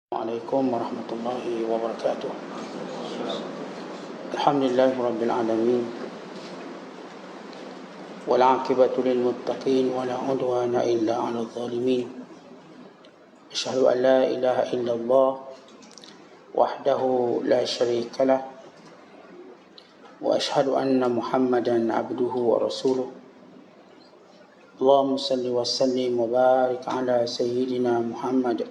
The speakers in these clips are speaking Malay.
Assalamualaikum warahmatullahi wabarakatuh. Alhamdulillahi rabbil alamin. Wal 'aqibatu lil muttaqin wa la 'udwana illa 'alal zalimin. Asyhadu an la ilaha illallah wahdahu la syarika lah wa asyhadu anna Muhammadan 'abduhu wa rasuluh. Allahumma salli wa sallim wa barik ala sayyidina Muhammad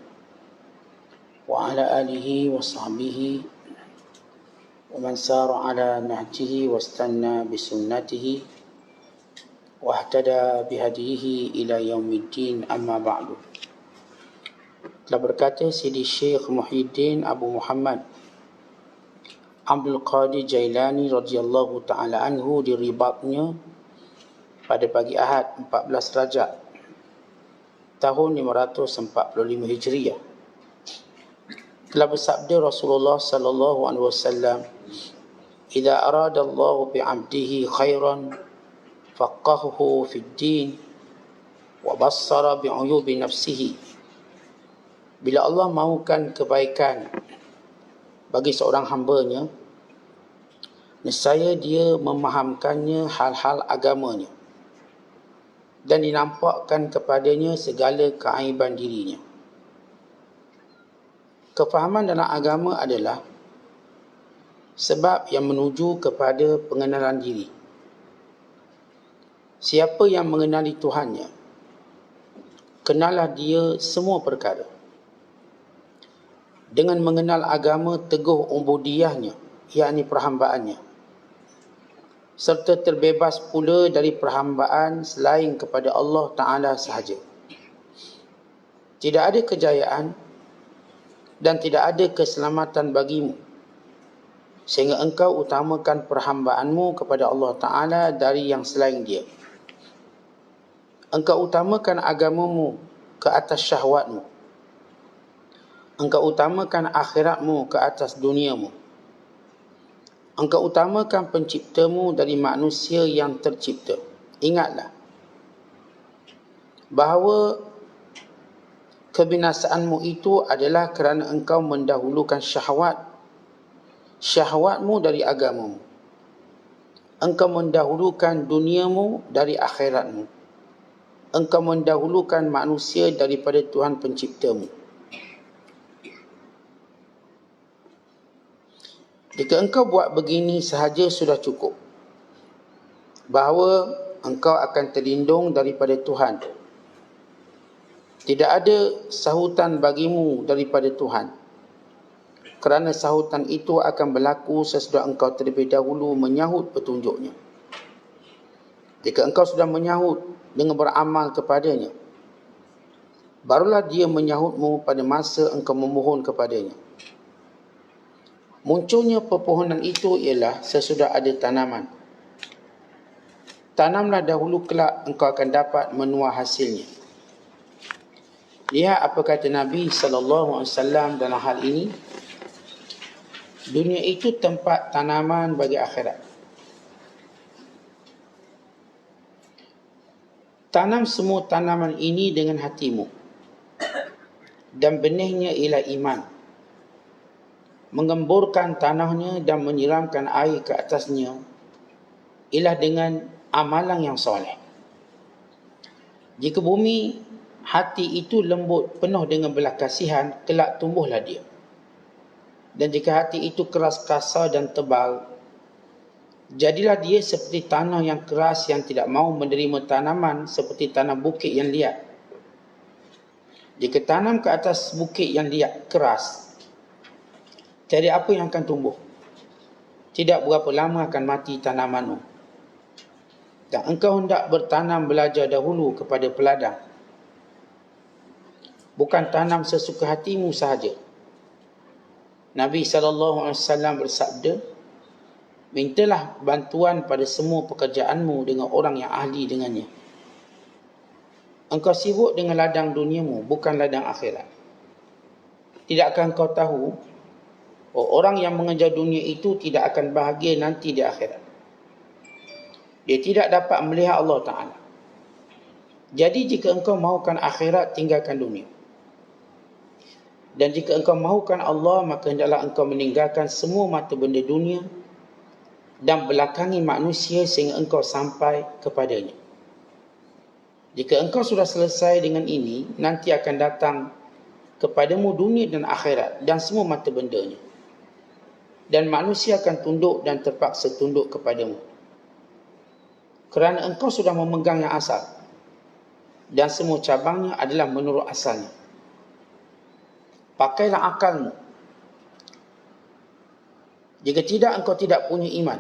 wa ala alihi wa sahbihi wa man sara ala nahjihi wa istanna bisunnatihi wa ihtada bihadihi ila yaumiddin, amma ba'du. Telah berkata Sidi Syekh Muhyiddin Abu Muhammad Abdul Qadir Jailani radhiyallahu ta'ala anhu di ribatnya pada pagi Ahad 14 Rajab tahun 545 Hijriah. Telah bersabda Rasulullah sallallahu alaihi wasallam, "Idza arada Allah bi 'abdihi khairan faqahahu fid din wa bassara bi 'uyubi nafsihi." Bila Allah mahukan kebaikan bagi seorang hamba-Nya, nescaya Dia memahamkannya hal-hal agamanya dan dinampakkan kepadanya segala keaiban dirinya. Kefahaman dalam agama adalah sebab yang menuju kepada pengenalan diri. Siapa yang mengenali Tuhannya, kenallah dia semua perkara. Dengan mengenal agama, teguh ubudiyahnya, yakni perhambaannya, serta terbebas pula dari perhambaan selain kepada Allah Ta'ala sahaja. Tidak ada kejayaan dan tidak ada keselamatan bagimu sehingga engkau utamakan perhambaanmu kepada Allah Ta'ala dari yang selain Dia. Engkau utamakan agamamu ke atas syahwatmu. Engkau utamakan akhiratmu ke atas duniamu. Engkau utamakan penciptamu dari manusia yang tercipta. Ingatlah bahawa kebinasaanmu itu adalah kerana engkau mendahulukan syahwatmu dari agamamu. Engkau mendahulukan duniamu dari akhiratmu. Engkau mendahulukan manusia daripada Tuhan penciptamu. Jika engkau buat begini sahaja sudah cukup, bahawa engkau akan terlindung daripada Tuhan. Tidak ada sahutan bagimu daripada Tuhan, kerana sahutan itu akan berlaku sesudah engkau terlebih dahulu menyahut petunjuknya. Jika engkau sudah menyahut dengan beramal kepadanya, barulah Dia menyahutmu pada masa engkau memohon kepadanya. Munculnya pepohonan itu ialah sesudah ada tanaman. Tanamlah dahulu, kelak engkau akan dapat menuai hasilnya. Lihat apa kata Nabi SAW dalam hal ini. Dunia itu tempat tanaman bagi akhirat. Tanam semua tanaman ini dengan hatimu, dan benihnya ialah iman. Mengemburkan tanahnya dan menyiramkan air ke atasnya ialah dengan amalan yang soleh. Jika bumi hati itu lembut, penuh dengan belas kasihan, kelak tumbuhlah dia. Dan jika hati itu keras, kasar dan tebal, jadilah dia seperti tanah yang keras yang tidak mahu menerima tanaman, seperti tanah bukit yang liat. Jika tanam ke atas bukit yang liat, keras, tiada apa yang akan tumbuh. Tidak berapa lama akan mati tanamanmu. Dan engkau hendak bertanam, belajar dahulu kepada peladang. Bukan tanam sesuka hatimu sahaja. Nabi SAW bersabda, mintalah bantuan pada semua pekerjaanmu dengan orang yang ahli dengannya. Engkau sibuk dengan ladang duniamu, bukan ladang akhirat. Tidakkah engkau tahu, orang yang mengejar dunia itu tidak akan bahagia nanti di akhirat. Dia tidak dapat melihat Allah Ta'ala. Jadi jika engkau mahukan akhirat, tinggalkan dunia. Dan jika engkau mahukan Allah, maka hendaklah engkau meninggalkan semua mata benda dunia dan belakangi manusia sehingga engkau sampai kepadanya. Jika engkau sudah selesai dengan ini, nanti akan datang kepadamu dunia dan akhirat dan semua mata bendanya. Dan manusia akan tunduk dan terpaksa tunduk kepadamu. Kerana engkau sudah memegang yang asal, dan semua cabangnya adalah menurut asalnya. Pakailah akalmu. Jika tidak, engkau tidak punya iman,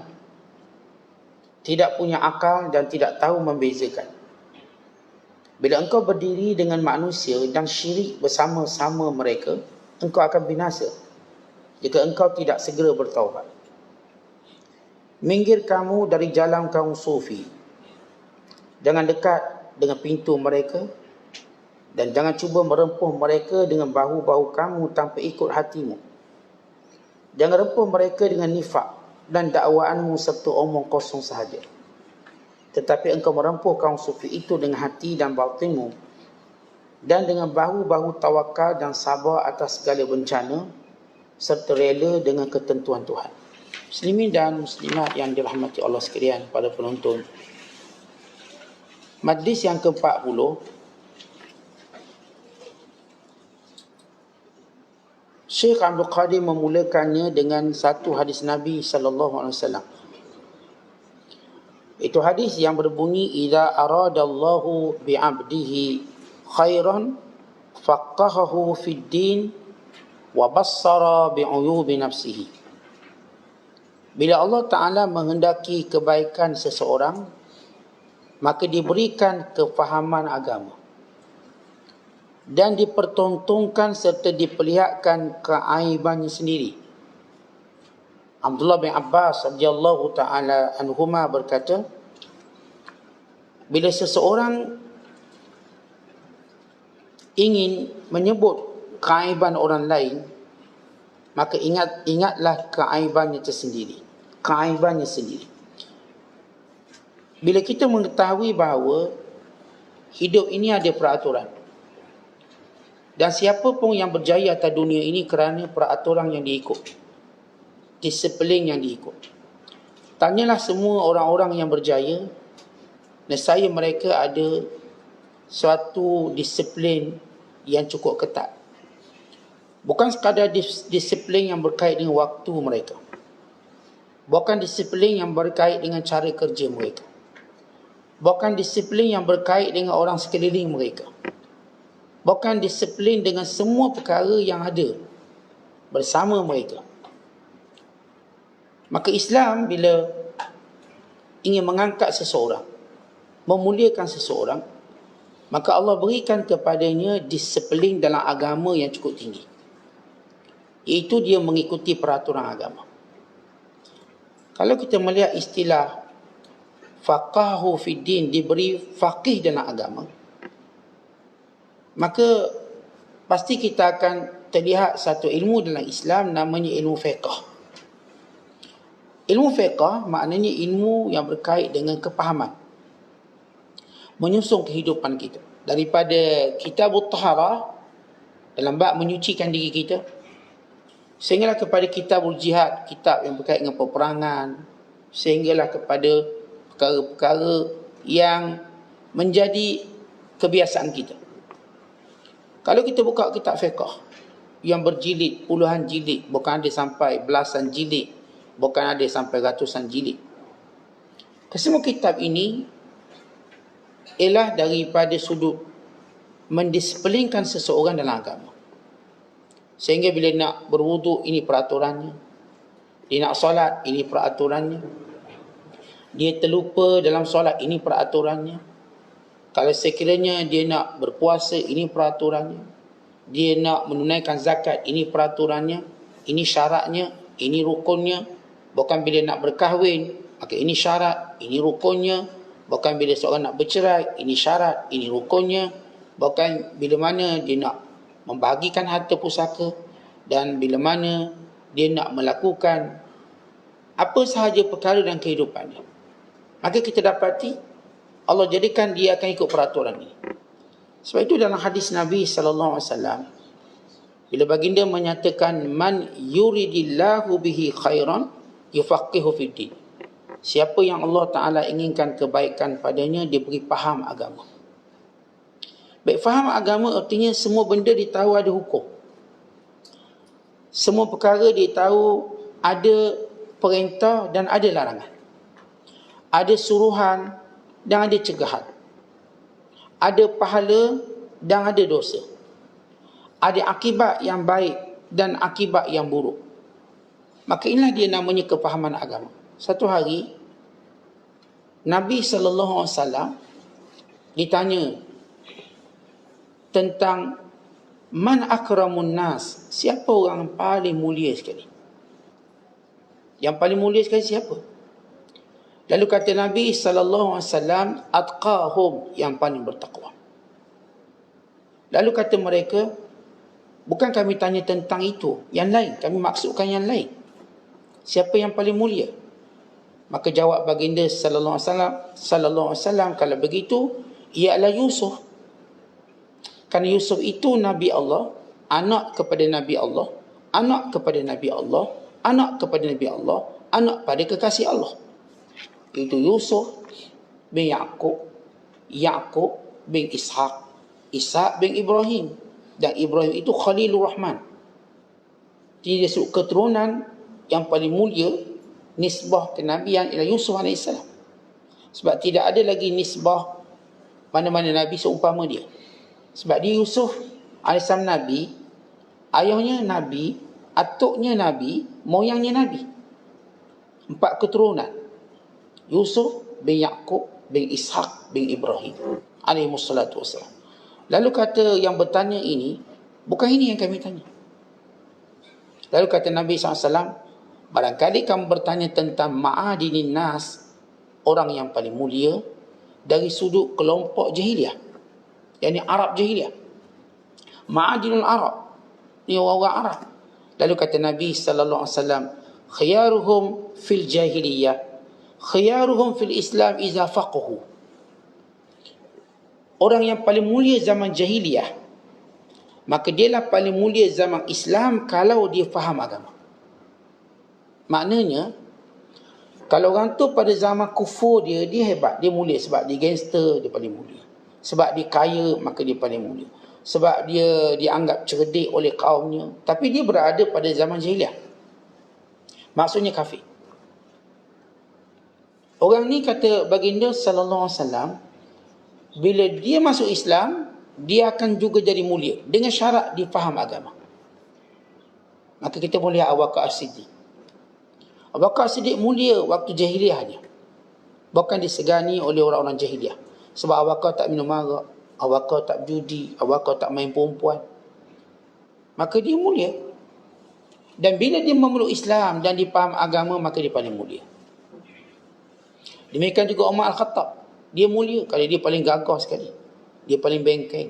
tidak punya akal dan tidak tahu membezakan. Bila engkau berdiri dengan manusia dan syirik bersama-sama mereka, engkau akan binasa jika engkau tidak segera bertaubat. Minggir kamu dari jalan kaum sufi. Jangan dekat dengan pintu mereka dan jangan cuba merempuh mereka dengan bahu-bahu kamu tanpa ikut hatimu. Jangan rempuh mereka dengan nifak dan dakwaanmu serta omong kosong sahaja. Tetapi engkau merempuh kaum sufi itu dengan hati dan batinmu dan dengan bahu-bahu tawakal dan sabar atas segala bencana serta rela dengan ketentuan Tuhan. Muslimin dan muslimat yang dirahmati Allah sekalian, pada penonton, majlis yang ke-40 Syekh Abdul Qadir memulakannya dengan satu hadis Nabi SAW. Itu hadis yang berbunyi, idza aradallahu bi'abdihi khairan faqahahu fid din wa bassara bi'uyubi nafsihi. Bila Allah Ta'ala menghendaki kebaikan seseorang, maka diberikan kefahaman agama dan dipertontonkan serta diperlihatkan keaibannya sendiri. Abdullah bin Abbas radhiyallahu ta'ala anhuma berkata, bila seseorang ingin menyebut keaiban orang lain, maka ingatlah keaibannya tersendiri, keaibannya sendiri. Bila kita mengetahui bahawa hidup ini ada peraturan, dan siapa pun yang berjaya atas dunia ini kerana peraturan yang diikut, disiplin yang diikut. Tanyalah semua orang-orang yang berjaya, nescaya mereka ada suatu disiplin yang cukup ketat. Bukan sekadar disiplin yang berkait dengan waktu mereka, bukan disiplin yang berkait dengan cara kerja mereka, bukan disiplin yang berkait dengan orang sekeliling mereka, bukan disiplin dengan semua perkara yang ada bersama mereka. Maka Islam bila ingin mengangkat seseorang, memuliakan seseorang, maka Allah berikan kepadanya disiplin dalam agama yang cukup tinggi, iaitu dia mengikuti peraturan agama. Kalau kita melihat istilah faqahu fid din, diberi faqih dalam agama, maka pasti kita akan terlihat satu ilmu dalam Islam namanya ilmu fiqh. Ilmu fiqh maknanya ilmu yang berkait dengan kepahaman, menyusun kehidupan kita. Daripada kitabut taharah, dalam bab menyucikan diri kita, sehinggalah kepada kitabul jihad, kitab yang berkait dengan peperangan, sehinggalah kepada perkara-perkara yang menjadi kebiasaan kita. Kalau kita buka kitab fiqh yang berjilid, puluhan jilid, bukan ada sampai belasan jilid, bukan ada sampai ratusan jilid, kesemua kitab ini ialah daripada sudut mendisiplinkan seseorang dalam agama. Sehingga bila nak berwuduk, ini peraturannya. Dia nak solat, ini peraturannya. Dia terlupa dalam solat, ini peraturannya. Kalau sekiranya dia nak berpuasa, ini peraturannya. Dia nak menunaikan zakat, ini peraturannya. Ini syaratnya, ini rukunnya. Bukan bila nak berkahwin, maka ini syarat, ini rukunnya. Bukan bila seorang nak bercerai, ini syarat, ini rukunnya. Bukan bila mana dia nak membahagikan harta pusaka, dan bila mana dia nak melakukan apa sahaja perkara dalam kehidupannya. Maka kita dapati Allah jadikan dia akan ikut peraturan ini. Sebab itu dalam hadis Nabi SAW, Bila baginda menyatakan man yuridillahu bihi khairan yufaqihu fid din. Siapa yang Allah Ta'ala inginkan kebaikan padanya, dia beri faham agama. Baik, faham agama artinya semua benda dia tahu ada hukum. Semua perkara dia tahu ada perintah dan ada larangan. Ada suruhan dan ada cegahan. Ada pahala dan ada dosa. Ada akibat yang baik dan akibat yang buruk. Maka inilah dia namanya kefahaman agama. Satu hari Nabi SAW ditanya tentang man akramun nas, siapa orang paling mulia sekali. Yang paling mulia sekali siapa? Lalu kata Nabi SAW, atqahum, yang paling bertakwa. Lalu kata mereka, bukan kami tanya tentang itu, yang lain, kami maksudkan yang lain. Siapa yang paling mulia? Maka jawab baginda sallallahu alaihi wasallam, kalau begitu ialah Yusuf. Kerana Yusuf itu Nabi Allah, anak kepada Nabi Allah, anak kepada Nabi Allah, anak kepada Nabi Allah, anak pada kekasih Allah. Itu Yusuf bin Yaqub, Yaqub bin Ishaq, Ishaq bin Ibrahim, dan Ibrahim itu Khalilur Rahman. Jadi dia sebut keturunan yang paling mulia, nisbah kenabian ialah Yusuf AS. Sebab tidak ada lagi nisbah mana-mana Nabi seumpama dia. Sebab dia Yusuf AS Nabi, ayahnya Nabi, atuknya Nabi, moyangnya Nabi. 4 keturunan. Yusuf bin Yaqub bin Ishaq bin Ibrahim alaihissalatu wassalam. Lalu kata yang bertanya ini, bukan ini yang kami tanya. Lalu kata Nabi SAW, barangkali kamu bertanya tentang ma'adinin nas, orang yang paling mulia dari sudut kelompok jahiliah, yakni Arab jahiliah. Ma'adinul Arab, ni orang Arab. Lalu kata Nabi SAW, khiyaruhum fil jahiliyah, khiyaruhum fil Islam iza faqahu. Orang yang paling mulia zaman jahiliyah, maka dialah paling mulia zaman Islam kalau dia faham agama. Maknanya, kalau orang tu pada zaman kufur dia hebat, dia mulia sebab dia gangster, dia paling mulia. Sebab dia kaya, maka dia paling mulia. Sebab dia dianggap cerdik oleh kaumnya. Tapi dia berada pada zaman jahiliyah. Maksudnya kafir. Orang ni kata baginda sallallahu alaihi wasallam, bila dia masuk Islam, dia akan juga jadi mulia dengan syarat dia faham agama. Maka kita boleh lihat Abu Bakar As-Siddiq. Abu Bakar As-Siddiq mulia waktu jahiliahnya, bukan disegani oleh orang-orang jahiliah. Sebab Abu Bakar tak minum arak, Abu Bakar tak judi, Abu Bakar tak main perempuan. Maka dia mulia. Dan bila dia memeluk Islam dan dia faham agama, maka dia paling mulia. Demikian juga Umar Al-Khattab. Dia mulia kalau dia paling gagah sekali. Dia paling bengkeng.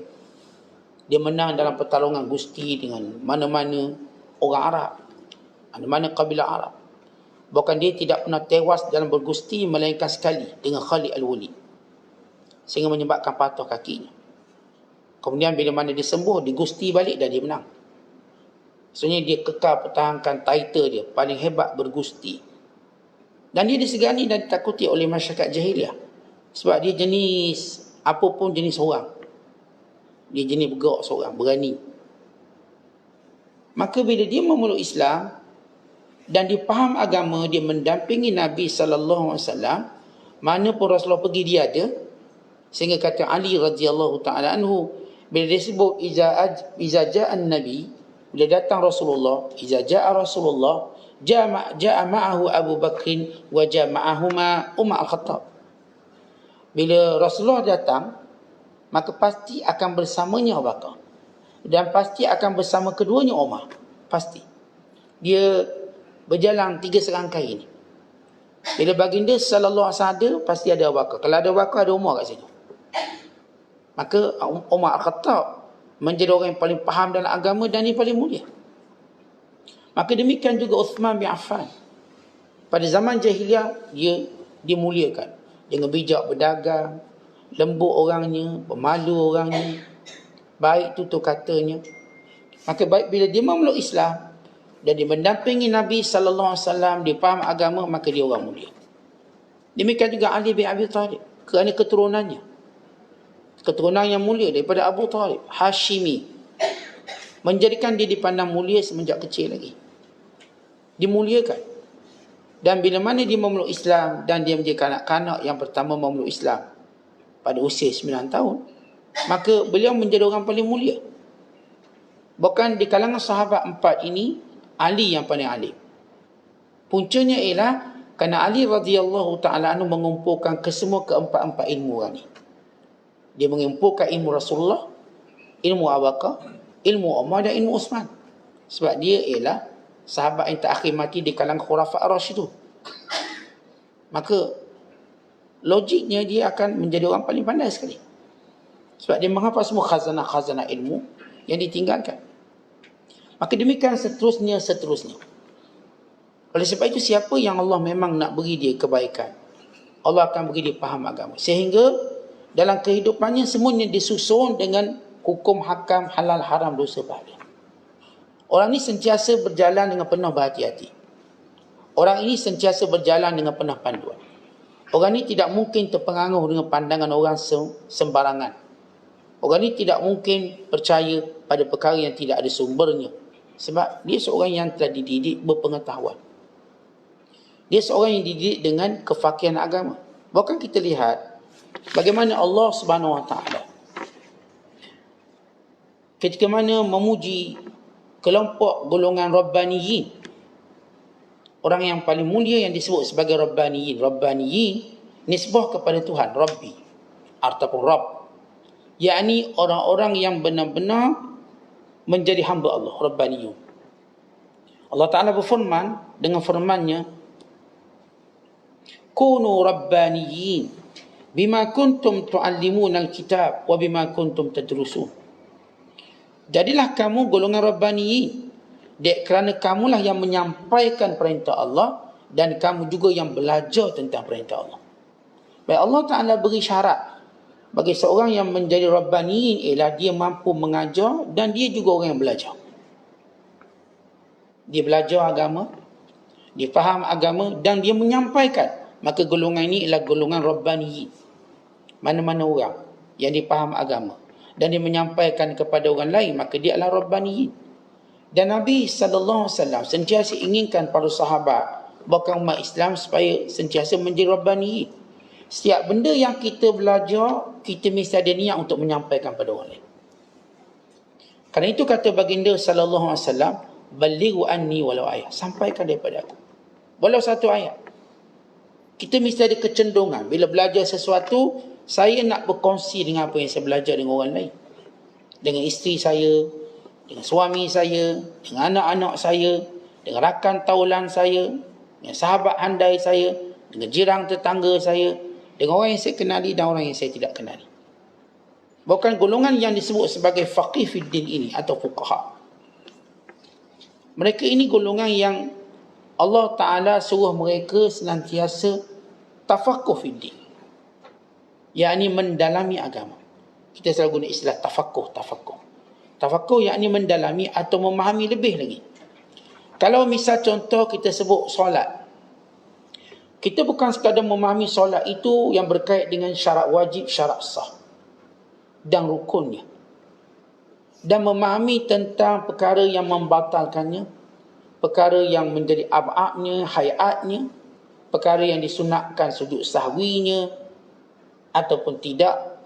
Dia menang dalam pertarungan gusti dengan mana-mana orang Arab, mana-mana kabilah Arab. Bahkan dia tidak pernah tewas dalam bergusti melainkan sekali dengan Khalid Al-Walid, sehingga menyebabkan patah kakinya. Kemudian bila mana dia sembuh, dia gusti balik dan dia menang. Maksudnya dia kekal pertahankan title dia, paling hebat bergusti. Dan dia disegani dan ditakuti oleh masyarakat jahiliah. Sebab dia jenis, apapun jenis orang, dia jenis bergerak seorang, berani. Maka bila dia memeluk Islam dan dia faham agama, dia mendampingi Nabi SAW, mana pun Rasulullah pergi dia ada. Sehingga kata Ali radhiyallahu ta'ala anhu, bila dia sebut iza ja'an Nabi, bila datang Rasulullah, iza ja'a Rasulullah, ja'a ma'ahu Abu Bakrin wa ja'a ma'ahuma Umar Al-Khattab. Bila Rasulullah datang, maka pasti akan bersamanya Abu Bakar, dan pasti akan bersama keduanya Umar. Pasti. Dia berjalan 3 serangkai ini. Bila baginda sallallahu alaihi wasallam ada, pasti ada Abu Bakar. Kalau ada Abu Bakar, ada Umar kat situ. Maka Umar Al-Khattab menjadi orang yang paling faham dalam agama dan dia paling mulia. Maka demikian juga Uthman bin Affan. Pada zaman jahiliah, dia dimuliakan dengan bijak berdagang, lembut orangnya, pemalu orangnya, baik tutur katanya. Maka baik bila dia memeluk Islam dan dia mendampingi Nabi sallallahu alaihi wasallam, dia faham agama, maka dia orang mulia. Demikian juga Ali bin Abi Thalib, kerana keturunannya. Keturunan yang mulia daripada Abu Talib, Hashimi, menjadikan dia dipandang mulia semenjak kecil lagi. Dimuliakan. Dan bila mana dia memeluk Islam dan dia menjadi kanak-kanak yang pertama memeluk Islam pada usia 9 tahun, maka beliau menjadi orang paling mulia. Bahkan di kalangan sahabat 4 ini, Ali yang paling alim. Puncanya ialah kerana Ali radhiyallahu ta'ala anhu mengumpulkan kesemua keempat-empat ilmu orang ni. Dia mengumpulkan ilmu Rasulullah, ilmu Abu Bakar, ilmu Umar dan ilmu Uthman. Sebab dia ialah sahabat yang terakhir mati di kalangan khulafah ar-rasyidun. Maka logiknya dia akan menjadi orang paling pandai sekali. Sebab dia menghafal semua khazanah-khazanah ilmu yang ditinggalkan. Maka demikian seterusnya. Oleh sebab itu, siapa yang Allah memang nak beri dia kebaikan, Allah akan beri dia faham agama. Sehingga dalam kehidupannya semuanya disusun dengan hukum hakam halal haram dosa pahala. Orang ini sentiasa berjalan dengan penuh berhati-hati. Orang ini sentiasa berjalan dengan penuh panduan. Orang ini tidak mungkin terpengaruh dengan pandangan orang sembarangan. Orang ini tidak mungkin percaya pada perkara yang tidak ada sumbernya. Sebab dia seorang yang telah dididik berpengetahuan. Dia seorang yang dididik dengan kefakihan agama. Bahkan kita lihat bagaimana Allah Subhanahu Wa Taala ketika mana memuji kelompok golongan Rabbaniyin, orang yang paling mulia yang disebut sebagai Rabbaniyin. Rabbaniyin nisbah kepada Tuhan, Rabbi, ataupun Rabb, yakni orang-orang yang benar-benar menjadi hamba Allah, Rabbaniyun. Allah Ta'ala berfirman dengan firman-Nya, Kunu Rabbaniyin bima kuntum tu'allimuna al-kitab wa bima kuntum tadrusun. Jadilah kamu golongan Rabbaniyin, kerana kamulah yang menyampaikan perintah Allah dan kamu juga yang belajar tentang perintah Allah. Baik, Allah Ta'ala beri syarat bagi seorang yang menjadi Rabbaniyin ialah dia mampu mengajar dan dia juga orang yang belajar. Dia belajar agama, dia faham agama dan dia menyampaikan. Maka golongan ini ialah golongan Rabbaniyin. Mana-mana orang yang dia faham agama dan dia menyampaikan kepada orang lain, maka dia adalah Rabbaniyin. Dan Nabi SAW sentiasa inginkan para sahabat, bahkan umat Islam, supaya sentiasa menjadi Rabbaniyin. Setiap benda yang kita belajar, kita mesti ada niat untuk menyampaikan pada orang lain. Kerana itu kata baginda sallallahu alaihi wasallam, "Balighu anni walau ayat." Sampaikan daripada aku walau satu ayat. Kita mesti ada kecenderungan bila belajar sesuatu, saya nak berkongsi dengan apa yang saya belajar dengan orang lain. Dengan isteri saya, dengan suami saya, dengan anak-anak saya, dengan rakan taulan saya, dengan sahabat handai saya, dengan jiran tetangga saya, dengan orang yang saya kenali dan orang yang saya tidak kenali. Bukan golongan yang disebut sebagai faqih fiddin ini atau fuqaha. Mereka ini golongan yang Allah Ta'ala suruh mereka senantiasa tafaqquh fiddin, yakni mendalami agama. Kita selalu guna istilah tafaqquh. Tafaqquh yakni mendalami atau memahami lebih lagi. Kalau misal contoh kita sebut solat, kita bukan sekadar memahami solat itu yang berkait dengan syarat wajib, syarat sah dan rukunnya, dan memahami tentang perkara yang membatalkannya, perkara yang menjadi ab'adnya, hayatnya, perkara yang disunatkan sujud sahwinya ataupun tidak,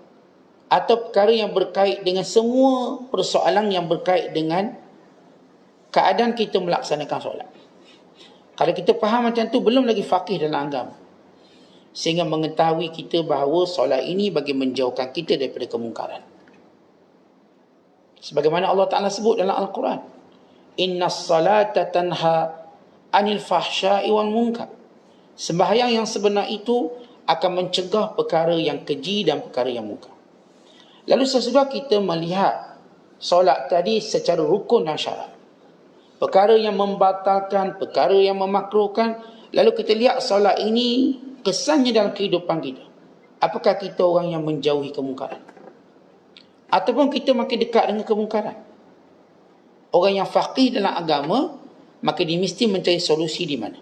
atau perkara yang berkait dengan semua persoalan yang berkait dengan keadaan kita melaksanakan solat. Kalau kita faham macam tu, belum lagi faqih dalam agama, sehingga mengetahui kita bahawa solat ini bagi menjauhkan kita daripada kemungkaran. Sebagaimana Allah Ta'ala sebut dalam Al-Quran, Innas salata tanha anil fahsya'i wal munkar. Sembahyang yang sebenar itu akan mencegah perkara yang keji dan perkara yang munkar. Lalu sesudah kita melihat solat tadi secara rukun dan syarat, perkara yang membatalkan, perkara yang memakruhkan, lalu kita lihat solat ini kesannya dalam kehidupan kita. Apakah kita orang yang menjauhi kemungkaran? Ataupun kita makin dekat dengan kemungkaran? Orang yang faqih dalam agama, maka dia mesti mencari solusi di mana.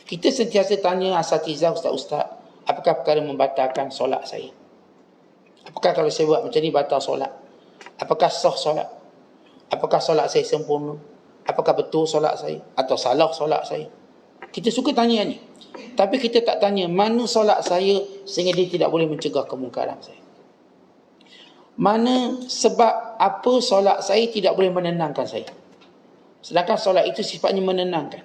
Kita sentiasa tanya asatizah, ustaz-ustaz, apakah perkara membatalkan solat saya? Apakah kalau saya buat macam ni batal solat? Apakah sah solat? Apakah solat saya sempurna? Apakah betul solat saya? Atau salah solat saya? Kita suka tanya ni. Tapi kita tak tanya mana solat saya sehingga dia tidak boleh mencegah kemungkaran saya. Mana sebab apa solat saya tidak boleh menenangkan saya. Sedangkan solat itu sifatnya menenangkan.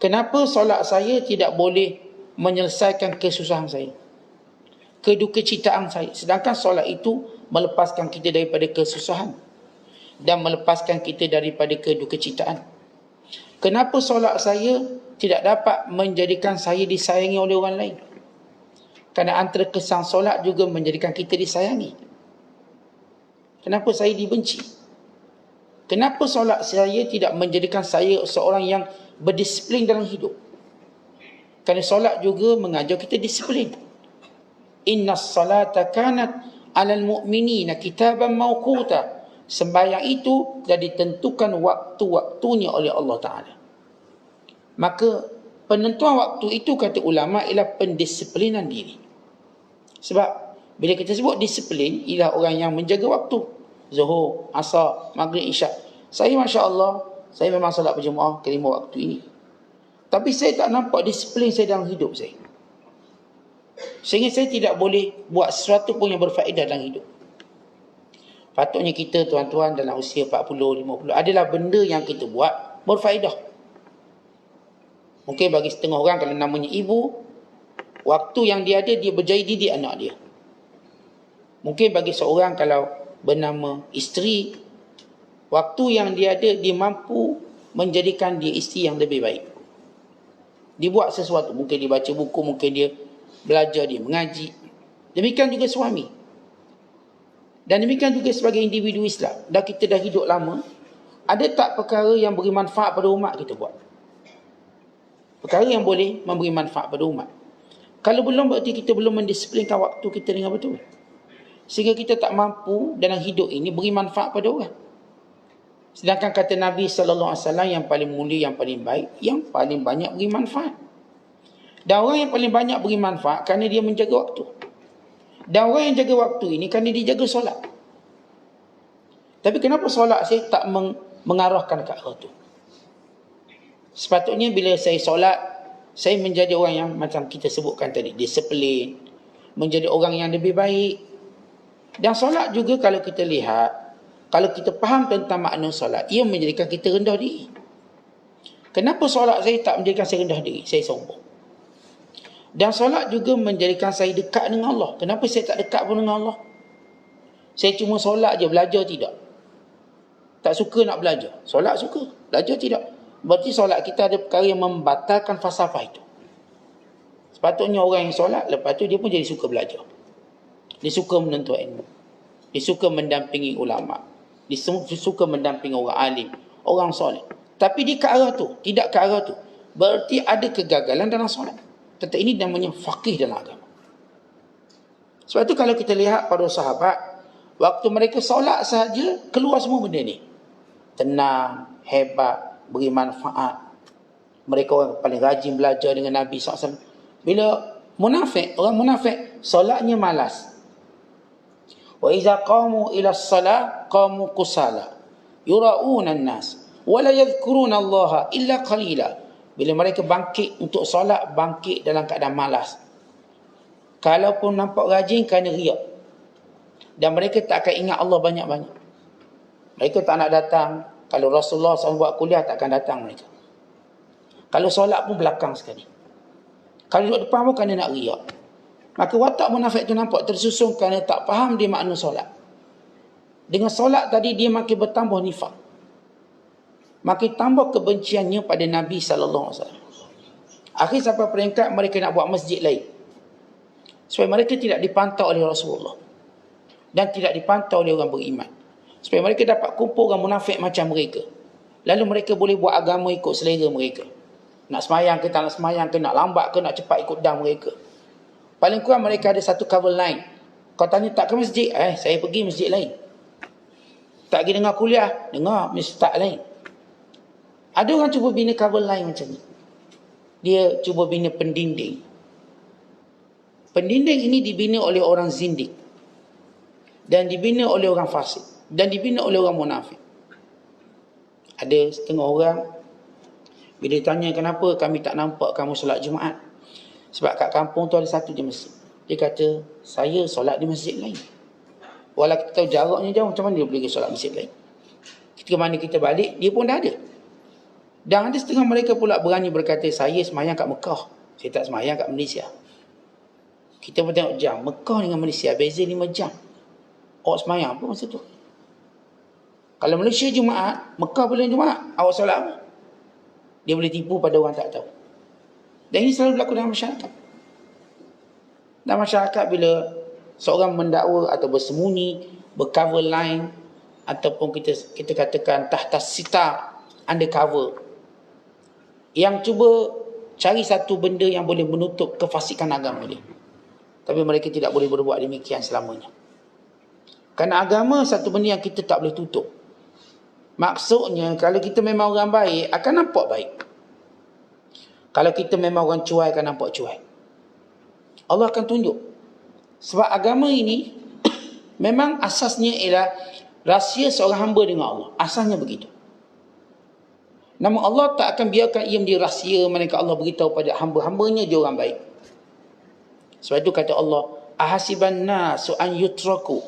Kenapa solat saya tidak boleh menyelesaikan kesusahan saya, kedukecitaan saya, sedangkan solat itu melepaskan kita daripada kesusahan dan melepaskan kita daripada kedukecitaan. Kenapa solat saya tidak dapat menjadikan saya disayangi oleh orang lain? Kerana antara kesan solat juga menjadikan kita disayangi. Kenapa saya dibenci? Kenapa solat saya tidak menjadikan saya seorang yang berdisiplin dalam hidup? Kerana solat juga mengajar kita disiplin. Innas salata kanat alal mu'minina kitaban mawquta. Sembahyang itu dah ditentukan waktu-waktunya oleh Allah Ta'ala. Maka penentuan waktu itu, kata ulama, ialah pendisiplinan diri. Sebab bila kita sebut disiplin, ialah orang yang menjaga waktu. Zuhur, asar, maghrib, isyak. Saya Masya Allah, saya memang solat berjemaah kelima waktu ini. Tapi saya tak nampak disiplin saya dalam hidup saya. Sehingga saya tidak boleh buat sesuatu pun yang berfaedah dalam hidup. Patutnya kita tuan-tuan dalam usia 40, 50, adalah benda yang kita buat berfaedah. Mungkin bagi setengah orang kalau namanya ibu, waktu yang dia ada, dia berjaya didik anak dia. Mungkin bagi seorang kalau bernama isteri, waktu yang dia ada, dia mampu menjadikan dia isteri yang lebih baik. Dia buat sesuatu, mungkin dia baca buku, mungkin dia belajar, dia mengaji. Demikian juga suami. Dan demikian juga sebagai individu Islam. Dah kita dah hidup lama, ada tak perkara yang beri manfaat pada umat kita buat? Perkara yang boleh memberi manfaat pada umat. Kalau belum, berarti kita belum mendisiplinkan waktu kita dengan betul. Sehingga kita tak mampu dalam hidup ini beri manfaat pada orang. Sedangkan kata Nabi SAW, yang paling mulia, yang paling baik, yang paling banyak beri manfaat. Dan orang yang paling banyak beri manfaat kerana dia menjaga waktu. Dan orang yang jaga waktu ini kerana dia jaga solat. Tapi kenapa solat saya tak mengarahkan ke arah itu? Sepatutnya bila saya solat, saya menjadi orang yang macam kita sebutkan tadi, disiplin, menjadi orang yang lebih baik. Dan solat juga kalau kita lihat, kalau kita faham tentang makna solat, ia menjadikan kita rendah diri. Kenapa solat saya tak menjadikan saya rendah diri? Saya sombong. Dan solat juga menjadikan saya dekat dengan Allah. Kenapa saya tak dekat pun dengan Allah? Saya cuma solat je, belajar tidak. Tak suka nak belajar. Solat suka, belajar tidak. Berarti solat kita ada perkara yang membatalkan falsafah itu. Sepatutnya orang yang solat, lepas tu dia pun jadi suka belajar. Dia suka menuntut ilmu. Dia suka mendampingi ulama. Dia suka mendampingi orang alim, orang soleh. Tapi dia ke arah tu, tidak ke arah tu, berarti ada kegagalan dalam solat. Tetapi ini namanya faqih dalam agama. Sebab tu kalau kita lihat para sahabat, waktu mereka solat sahaja, keluar semua benda ni. Tenang, hebat, beri manfaat. Mereka orang paling rajin belajar dengan Nabi SAW. Bila munafik, orang munafik, solatnya malas. Wa iza qamu ila as-salah qamu kusala yura'una an-nas wa la yadhkuruna Allah illa qalila. Bila mereka bangkit untuk solat, bangkit dalam keadaan malas. Kalaupun nampak rajin, kerana riak. Dan mereka tak akan ingat Allah banyak-banyak. Mereka tak nak datang. Kalau Rasulullah SAW buat kuliah, tak akan datang mereka. Kalau solat pun belakang sekali. Kalau duduk depan pun kerana nak riak. Maka watak munafik itu nampak tersusun kerana tak faham dia makna solat. Dengan solat tadi, dia makin bertambah nifak. Makin tambah kebenciannya pada Nabi SAW. Akhir sampai peringkat mereka nak buat masjid lain. Supaya mereka tidak dipantau oleh Rasulullah. Dan tidak dipantau oleh orang beriman. Supaya mereka dapat kumpul orang munafik macam mereka. Lalu mereka boleh buat agama ikut selera mereka. Nak semayang ke tak nak semayang ke, nak lambat ke, nak cepat ikut dam mereka. Paling kurang mereka ada satu cover line. Kau tanya tak ke masjid? Saya pergi masjid lain. Tak pergi dengar kuliah, dengar ustaz lain. Ada orang cuba bina cover lain macam ni. Dia cuba bina pendinding. Pendinding ini dibina oleh orang zindik. Dan dibina oleh orang fasik. Dan dibina oleh orang munafik. Ada setengah orang, bila ditanya kenapa kami tak nampak kamu solat Jumaat. Sebab kat kampung tu ada satu je masjid. Dia kata, saya solat di masjid lain. Walau kita tahu jaraknya jauh, macam mana dia boleh pergi solat masjid lain? Ketika mana kita balik, dia pun dah ada. Dan ada setengah mereka pula berani berkata, saya semayang kat Mekah, saya tak semayang kat Malaysia. Kita pun tengok jam, Mekah dengan Malaysia beza 5 jam. Awak semayang apa masa tu? Kalau Malaysia Jumaat, Mekah boleh Jumaat, awak solat apa? Dia boleh tipu pada orang tak tahu. Dan ini selalu berlaku dalam masyarakat. Dalam masyarakat bila seorang mendakwa atau bersembunyi, bercover line, ataupun kita katakan tahta sitar, undercover, yang cuba cari satu benda yang boleh menutup kefasikan agama dia. Tapi mereka tidak boleh berbuat demikian selamanya. Kerana agama satu benda yang kita tak boleh tutup. Maksudnya kalau kita memang orang baik, akan nampak baik. Kalau kita memang orang cuai, akan nampak cuai. Allah akan tunjuk. Sebab agama ini memang asasnya ialah rahsia seorang hamba dengan Allah. Asasnya begitu. Namun Allah tak akan biarkan ia menjadi rahsia, melainkan Allah beritahu pada hamba-hambanya dia orang baik. Sebab itu kata Allah, ahasiban nasu an yutraku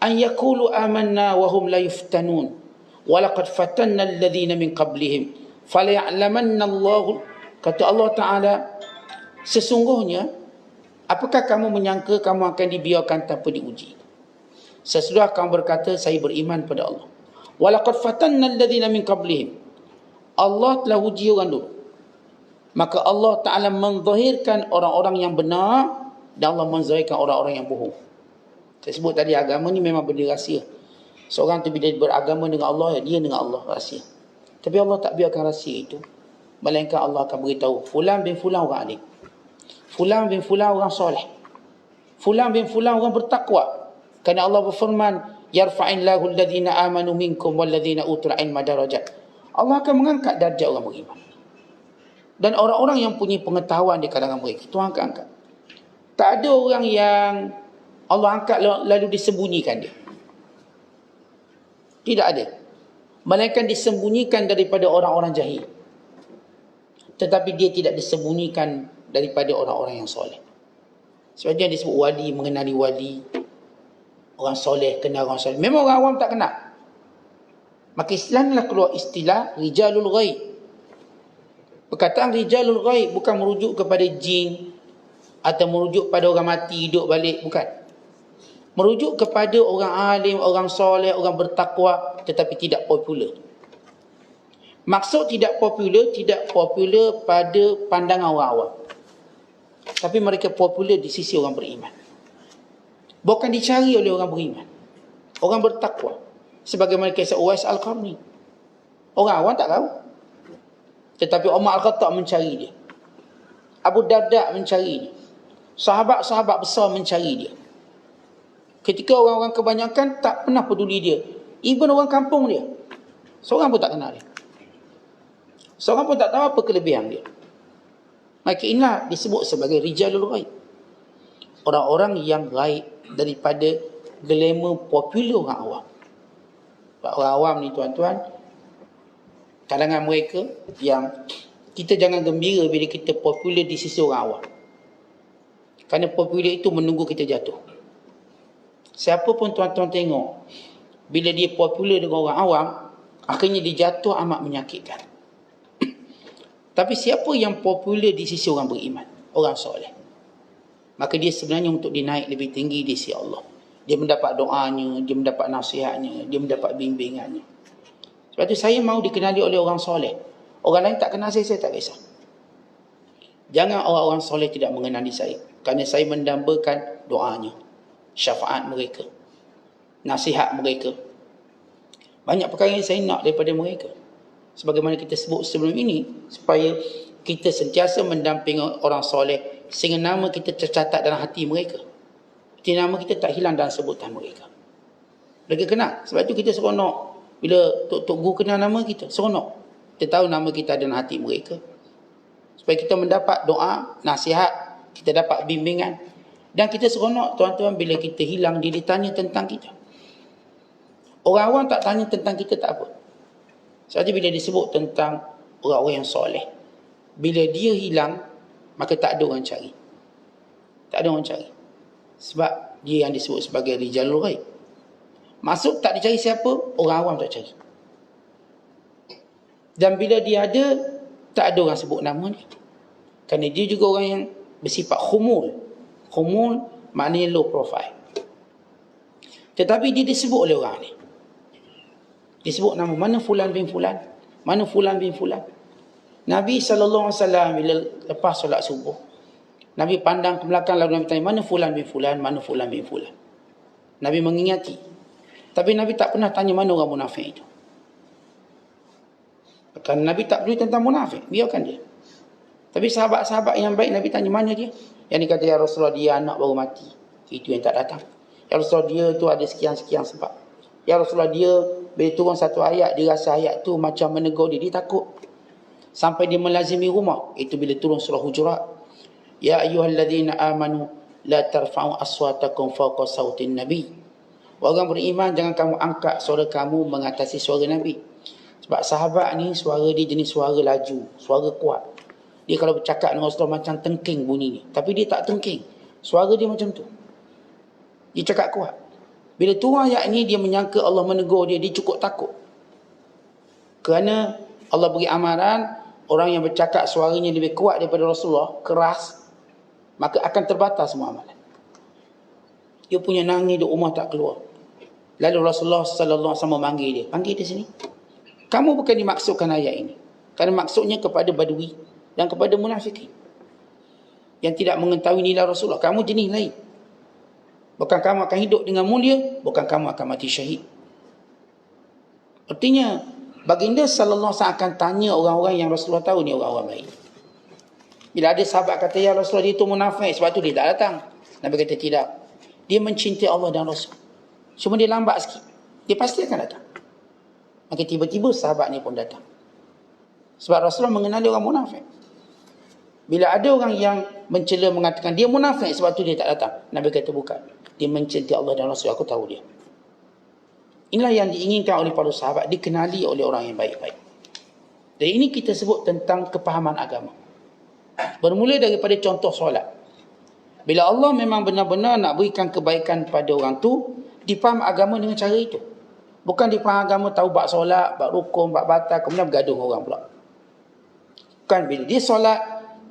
an yaqulu amanna wa hum la yuftanun wa laqad fatanna alladhina min qablihim falaya'lamanna Allah. Kata Allah Ta'ala, sesungguhnya apakah kamu menyangka kamu akan dibiarkan tanpa diuji? Sesudah kamu berkata saya beriman pada Allah. Wa laqad fatanna alladhina min qablihim. Allah telah uji orang dulu. Maka Allah Ta'ala menzahirkan orang-orang yang benar dan Allah menzahirkan orang-orang yang bohong. Saya sebut tadi agama ni memang benda rahsia. Seorang tu bila beragama dengan Allah, dia dengan Allah rahsia. Tapi Allah tak biarkan rahsia itu. Melainkan Allah akan beritahu, Fulan bin Fulan orang alim. Fulan bin Fulan orang soleh. Fulan bin Fulan orang bertakwa. Kerana Allah berfirman, Yarfa'illahu alladhina amanu minkum walladhina utul ilma darajat. Allah akan mengangkat darjat orang beriman. Dan orang-orang yang punya pengetahuan di kalangan mereka, Tuhan akan angkat. Tak ada orang yang Allah angkat lalu disembunyikan dia. Tidak ada. Melainkan disembunyikan daripada orang-orang jahil. Tetapi dia tidak disembunyikan daripada orang-orang yang soleh. Sebab dia disebut wali, mengenali wali. Orang soleh, kenal orang soleh. Memang orang awam tak kenal. Maka Islamlah keluar istilah Rijalul Ghaib. Perkataan Rijalul Ghaib bukan merujuk kepada jin atau merujuk pada orang mati hidup balik, bukan. Merujuk kepada orang alim, orang soleh, orang bertakwa tetapi tidak popular. Maksud tidak popular pada pandangan orang awam. Tapi mereka popular di sisi orang beriman. Bukan dicari oleh orang beriman, orang bertakwa. Sebagaimana kisah Uwais Al-Qarni. Orang awam tak tahu. Tetapi Umar Al-Khattab mencari dia. Abu Darda mencari dia. Sahabat-sahabat besar mencari dia. Ketika orang-orang kebanyakan tak pernah peduli dia. Even orang kampung dia, seorang pun tak kenal dia. Seorang pun tak tahu apa kelebihan dia. Maka inilah disebut sebagai Rijalul Ghaib. Orang-orang yang gaib daripada glamour popular orang awam. Orang awam ni tuan-tuan, kalangan mereka yang kita jangan gembira bila kita popular di sisi orang awam. Kerana popular itu menunggu kita jatuh. Siapa pun tuan-tuan tengok, bila dia popular dengan orang awam, akhirnya dia jatuh amat menyakitkan. Tapi siapa yang popular di sisi orang beriman, orang soleh, maka dia sebenarnya untuk dinaik lebih tinggi di sisi Allah. Dia mendapat doanya, dia mendapat nasihatnya, dia mendapat bimbingannya. Sebab itu saya mahu dikenali oleh orang soleh. Orang lain tak kenal saya tak kisah. Jangan orang-orang soleh tidak mengenali saya. Kerana saya mendambakan doanya, syafaat mereka, nasihat mereka. Banyak perkara yang saya nak daripada mereka. Sebagaimana kita sebut sebelum ini, supaya kita sentiasa mendampingi orang soleh sehingga nama kita tercatat dalam hati mereka. Nama kita tak hilang dalam sebutan mereka. Mereka kenal. Sebab tu kita seronok. Bila Tok Guru kenal nama kita, seronok. Kita tahu nama kita ada dalam hati mereka. Supaya kita mendapat doa, nasihat, kita dapat bimbingan. Dan kita seronok tuan-tuan bila kita hilang, dia ditanya tentang kita. Orang awam tak tanya tentang kita tak apa. Sebab tu bila disebut tentang orang-orang yang soleh, bila dia hilang, maka tak ada orang cari. Tak ada orang cari. Sebab dia yang disebut sebagai rijalul ghaib. Maksud tak dicari siapa, orang awam tak cari. Dan bila dia ada, tak ada orang sebut nama dia. Kerana dia juga orang yang bersifat khumul. Khumul maknanya low profile. Tetapi dia disebut oleh orang ni. Disebut nama, mana fulan bin fulan, mana fulan bin fulan. Nabi SAW bila lepas solat subuh, Nabi pandang ke belakang lalu Nabi tanya, mana fulan bin fulan, mana fulan bin fulan. Nabi mengingati. Tapi Nabi tak pernah tanya mana orang munafik itu. Kerana Nabi tak peduli tentang munafik, biarkan dia. Tapi sahabat-sahabat yang baik, Nabi tanya mana dia. Yang dikata, ya Rasulullah, dia anak baru mati, itu yang tak datang. Ya Rasulullah, dia tu ada sekian-sekian sebab. Ya Rasulullah, dia bila turun satu ayat, dia rasa ayat tu macam menegur dia, dia takut. Sampai dia melazimi rumah. Itu bila turun surah Hujurat. Ya ayyuhalladzina amanu la tarfa'u aswatakum fawqa sautin nabi. Orang beriman, jangan kamu angkat suara kamu mengatasi suara Nabi. Sebab sahabat ni suara dia jenis suara laju, suara kuat. Dia kalau bercakap dengan Rasulullah macam tengking bunyinya. Tapi dia tak tengking. Suara dia macam tu. Dia cakap kuat. Bila turun ayat ni, dia menyangka Allah menegur dia, dia cukup takut. Kerana Allah beri amaran, orang yang bercakap suaranya lebih kuat daripada Rasulullah, keras, maka akan terbatas semua amalan. Dia punya nangis di rumah tak keluar. Lalu Rasulullah sallallahu alaihi wasallam memanggil dia. Panggil dia sini. Kamu bukan dimaksudkan ayat ini. Kerana maksudnya kepada badui dan kepada munafikin yang tidak mengetahui nilai Rasulullah. Kamu jenis lain. Bukan kamu akan hidup dengan mulia, bukan kamu akan mati syahid. Artinya, baginda sallallahu alaihi wasallam akan tanya orang-orang yang Rasulullah tahu ni orang-orang baik. Bila ada sahabat kata, ya Rasulullah, dia tu munafik, sebab tu dia tak datang. Nabi kata, tidak. Dia mencintai Allah dan Rasul. Cuma dia lambat sikit. Dia pasti akan datang. Maka tiba-tiba sahabat ni pun datang. Sebab Rasulullah mengenali orang munafik. Bila ada orang yang mencela mengatakan dia munafik, sebab tu dia tak datang. Nabi kata bukan. Dia mencintai Allah dan Rasul. Aku tahu dia. Inilah yang diinginkan oleh para sahabat. Dikenali oleh orang yang baik-baik. Dan ini kita sebut tentang kepahaman agama. Bermula daripada contoh solat. Bila Allah memang benar-benar nak berikan kebaikan pada orang tu, dipaham agama dengan cara itu. Bukan dipaham agama tahu bab solat, bab rukun, bab batal, kemudian bergaduh orang pula. Bukan, bila dia solat,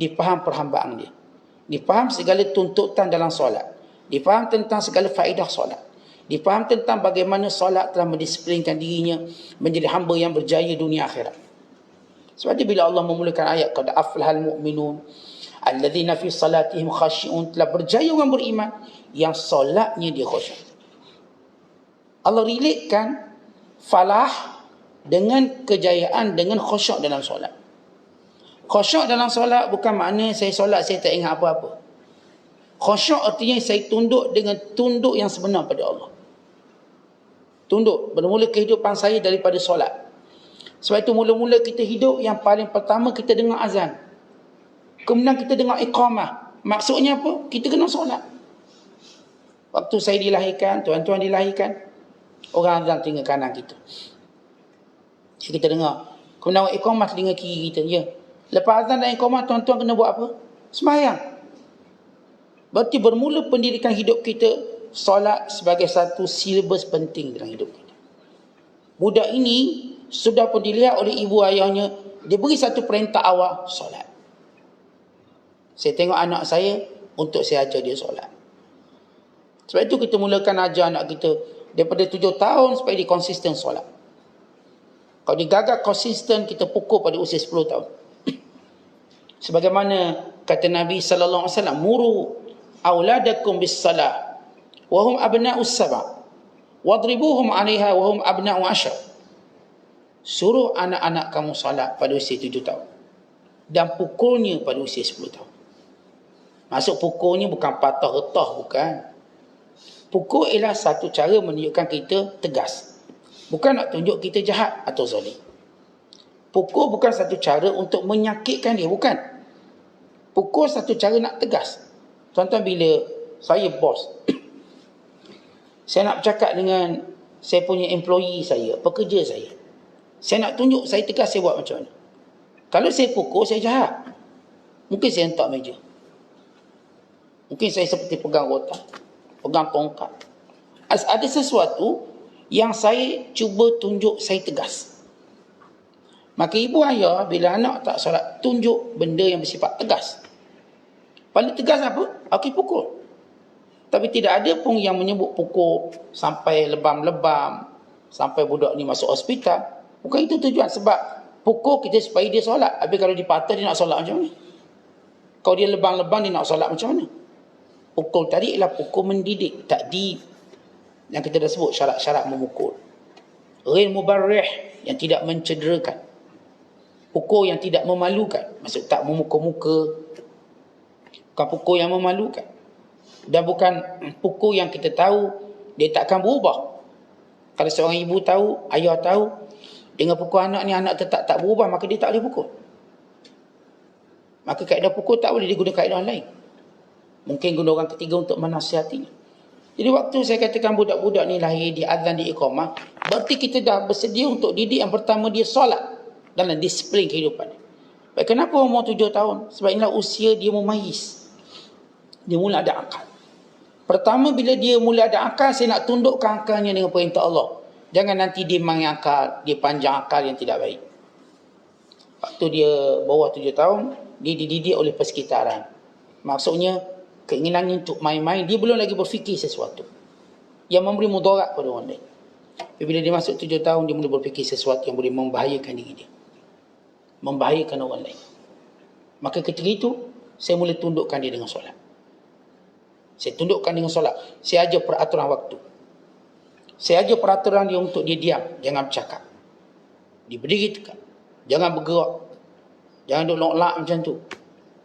dipaham perhambaan dia. Dipaham segala tuntutan dalam solat. Dipaham tentang segala faedah solat. Dipaham tentang bagaimana solat telah mendisiplinkan dirinya menjadi hamba yang berjaya dunia akhirat. Sebab itu bila Allah memulakan ayat, qad aflahal mu'minun alladzina fi salatihim khashi'un, telah berjaya orang beriman yang solatnya dia khusyuk. Allah relatekan falah dengan kejayaan dengan khusyuk dalam solat. Khusyuk dalam solat bukan makna saya solat saya tak ingat apa-apa. Khusyuk artinya saya tunduk dengan tunduk yang sebenar pada Allah. Tunduk bermula kehidupan saya daripada solat. Sebab itu mula-mula kita hidup, yang paling pertama kita dengar azan. Kemudian kita dengar iqamah. Maksudnya apa? Kita kena solat. Waktu saya dilahirkan, tuan-tuan dilahirkan, orang azan telinga kanan kita. Jadi kita dengar. Kemudian iqamah telinga kiri kita. Ya. Lepas azan dan iqamah, tuan-tuan kena buat apa? Sembahyang. Berarti bermula pendidikan hidup kita, solat sebagai satu silibus penting dalam hidup kita. Budak ini sudah pun dilihat oleh ibu ayahnya, dia beri satu perintah awal, solat. Saya tengok anak saya, untuk saya ajar dia solat. Sebab itu kita mulakan ajar anak kita daripada 7 tahun supaya dia konsisten solat. Kalau dia gagal konsisten, kita pukul pada usia 10 tahun. Sebagaimana kata Nabi sallallahu alaihi wasallam, muru auladakum bis salah wa hum abna'us sab' wadribuhum 'alaiha wa hum abna'u 'ashar. Suruh anak-anak kamu salat pada usia 7 tahun dan pukulnya pada usia 10 tahun. Maksud pukulnya bukan patah retah, bukan. Pukul ialah satu cara menunjukkan kita tegas. Bukan nak tunjuk kita jahat atau zalim. Pukul bukan satu cara untuk menyakitkan dia, bukan. Pukul satu cara nak tegas. Contoh bila saya bos, saya nak bercakap dengan saya punya employee saya, pekerja saya. Saya nak tunjuk saya tegas, saya buat macam mana. Kalau saya pukul, saya jahat. Mungkin saya hentak meja. Mungkin saya seperti pegang rotan, pegang tongkat. Ada sesuatu yang saya cuba tunjuk saya tegas. Maka ibu ayah bila anak tak solat, tunjuk benda yang bersifat tegas. Paling tegas apa? Okey, pukul. Tapi tidak ada pun yang menyebut pukul sampai lebam-lebam, sampai budak ni masuk hospital. Bukan itu tujuan. Sebab pukul kita supaya dia solat. Habis kalau dipatah dia nak solat macam mana? Kalau dia lebam-lebam dia nak solat macam mana? Pukul tadi ialah pukul mendidik, takdib, yang kita dah sebut syarat-syarat memukul. Ghair mubarrih, yang tidak mencederakan. Pukul yang tidak memalukan, maksud tak memukul muka. Bukan pukul yang memalukan. Dan bukan pukul yang kita tahu dia tak akan berubah. Kalau seorang ibu tahu, ayah tahu, dengan pukul anak ni anak tetap tak berubah, maka dia tak boleh pukul. Maka kaedah pukul tak boleh digunakan kaedah lain. Mungkin guna orang ketiga untuk menasihatinya. Jadi waktu saya katakan budak-budak ni lahir di azan, di iqamah, berarti kita dah bersedia untuk didik. Yang pertama dia solat dalam disiplin kehidupan. Baik, kenapa umur 7 tahun? Sebab inilah usia dia memayis. Dia mula ada akal. Pertama bila dia mula ada akal, saya nak tundukkan akalnya dengan perintah Allah. Jangan nanti dia main akal, dia panjang akal yang tidak baik. Waktu dia bawah 7 tahun, dia dididik oleh persekitaran. Maksudnya, keinginannya untuk main-main, dia belum lagi berfikir sesuatu yang memberi mudarat pada orang lain. Bila dia masuk 7 tahun, dia mula berfikir sesuatu yang boleh membahayakan diri dia, membahayakan orang lain. Maka ketika itu, saya mula tundukkan dia dengan solat. Saya tundukkan dengan solat. Saya ajar peraturan waktu. Saya ajar peraturan dia untuk dia diam, jangan bercakap. Dia berdiri tegak, jangan bergerak. Jangan duduk lorak macam tu.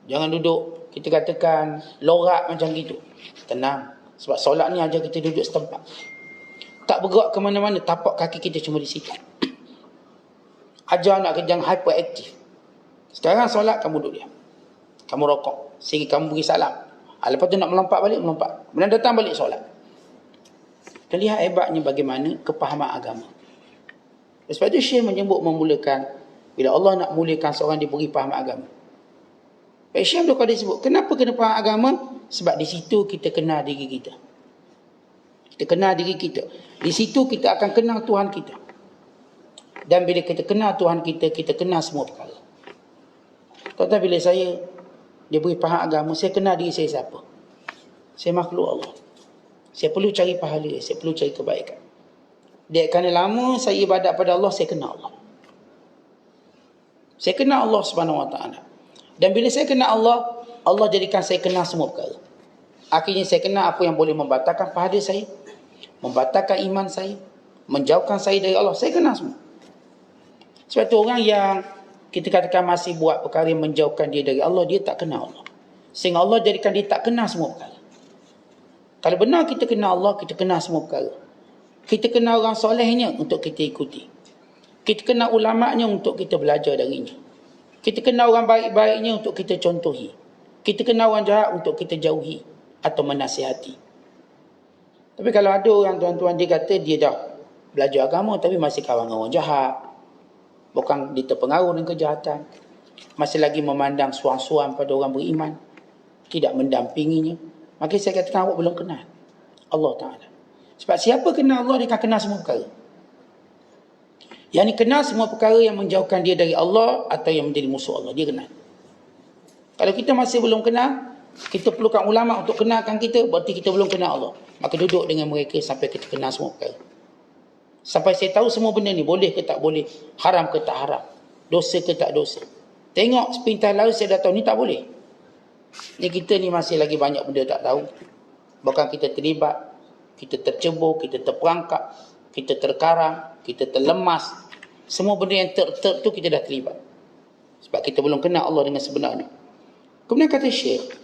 Jangan duduk, kita katakan, lorak macam gitu. Tenang. Sebab solat ni ajar kita duduk setempat. Tak bergerak ke mana-mana, tapak kaki kita cuma di situ. Ajar anak kita jangan hyperaktif. Sekarang solat, kamu duduk diam. Kamu rokok. Sehingga kamu beri salam. Lepas tu nak melompat balik, melompat. Kemudian datang balik solat. Terlihat hebatnya bagaimana kepahaman agama. Sebab itu Syekh menyebut memulakan, bila Allah nak mulakan seorang diberi pahaman agama. Syekh Abdul Qadir sebut, kenapa kena faham agama? Sebab di situ kita kenal diri kita. Kita kenal diri kita. Di situ kita akan kenal Tuhan kita. Dan bila kita kenal Tuhan kita, kita kenal semua perkara. Tuan-tuan, bila saya diberi faham agama, saya kenal diri saya siapa. Saya makhluk Allah. Saya perlu cari pahala, saya perlu cari kebaikan. Dia kerana lama saya ibadat pada Allah, saya kenal Allah. Saya kenal Allah Subhanahu Wa Taala. Dan bila saya kenal Allah, Allah jadikan saya kenal semua perkara. Akhirnya saya kenal apa yang boleh membatalkan pahala saya, membatalkan iman saya, menjauhkan saya dari Allah. Saya kenal semua. Sebab itu orang yang kita katakan masih buat perkara yang menjauhkan dia dari Allah, dia tak kenal Allah. Sehingga Allah jadikan dia tak kenal semua perkara. Kalau benar kita kenal Allah, kita kenal semua perkara. Kita kenal orang solehnya untuk kita ikuti. Kita kenal ulama'nya untuk kita belajar darinya. Kita kenal orang baik-baiknya untuk kita contohi. Kita kenal orang jahat untuk kita jauhi atau menasihati. Tapi kalau ada orang tuan-tuan dia kata dia dah belajar agama tapi masih kawan dengan orang jahat, bukan dia terpengaruh dengan kejahatan, masih lagi memandang suam-suam pada orang beriman, tidak mendampinginya, maka saya katakan awak belum kenal Allah Ta'ala. Sebab siapa kenal Allah, dia akan kenal semua perkara. Yang ni kenal semua perkara yang menjauhkan dia dari Allah atau yang menjadi musuh Allah, dia kenal. Kalau kita masih belum kenal, kita perlukan ulama untuk kenalkan kita, berarti kita belum kenal Allah. Maka duduk dengan mereka sampai kita kenal semua perkara. Sampai saya tahu semua benda ni, boleh ke tak boleh, haram ke tak haram, dosa ke tak dosa. Tengok sepintas lalu saya dah tahu ni tak boleh. Ni kita ni masih lagi banyak benda tak tahu. Bahkan kita terlibat, kita tercebur, kita terperangkap, kita terkarang, kita terlemas. Semua benda yang tu kita dah terlibat. Sebab kita belum kenal Allah dengan sebenarnya. Kemudian kata Syekh,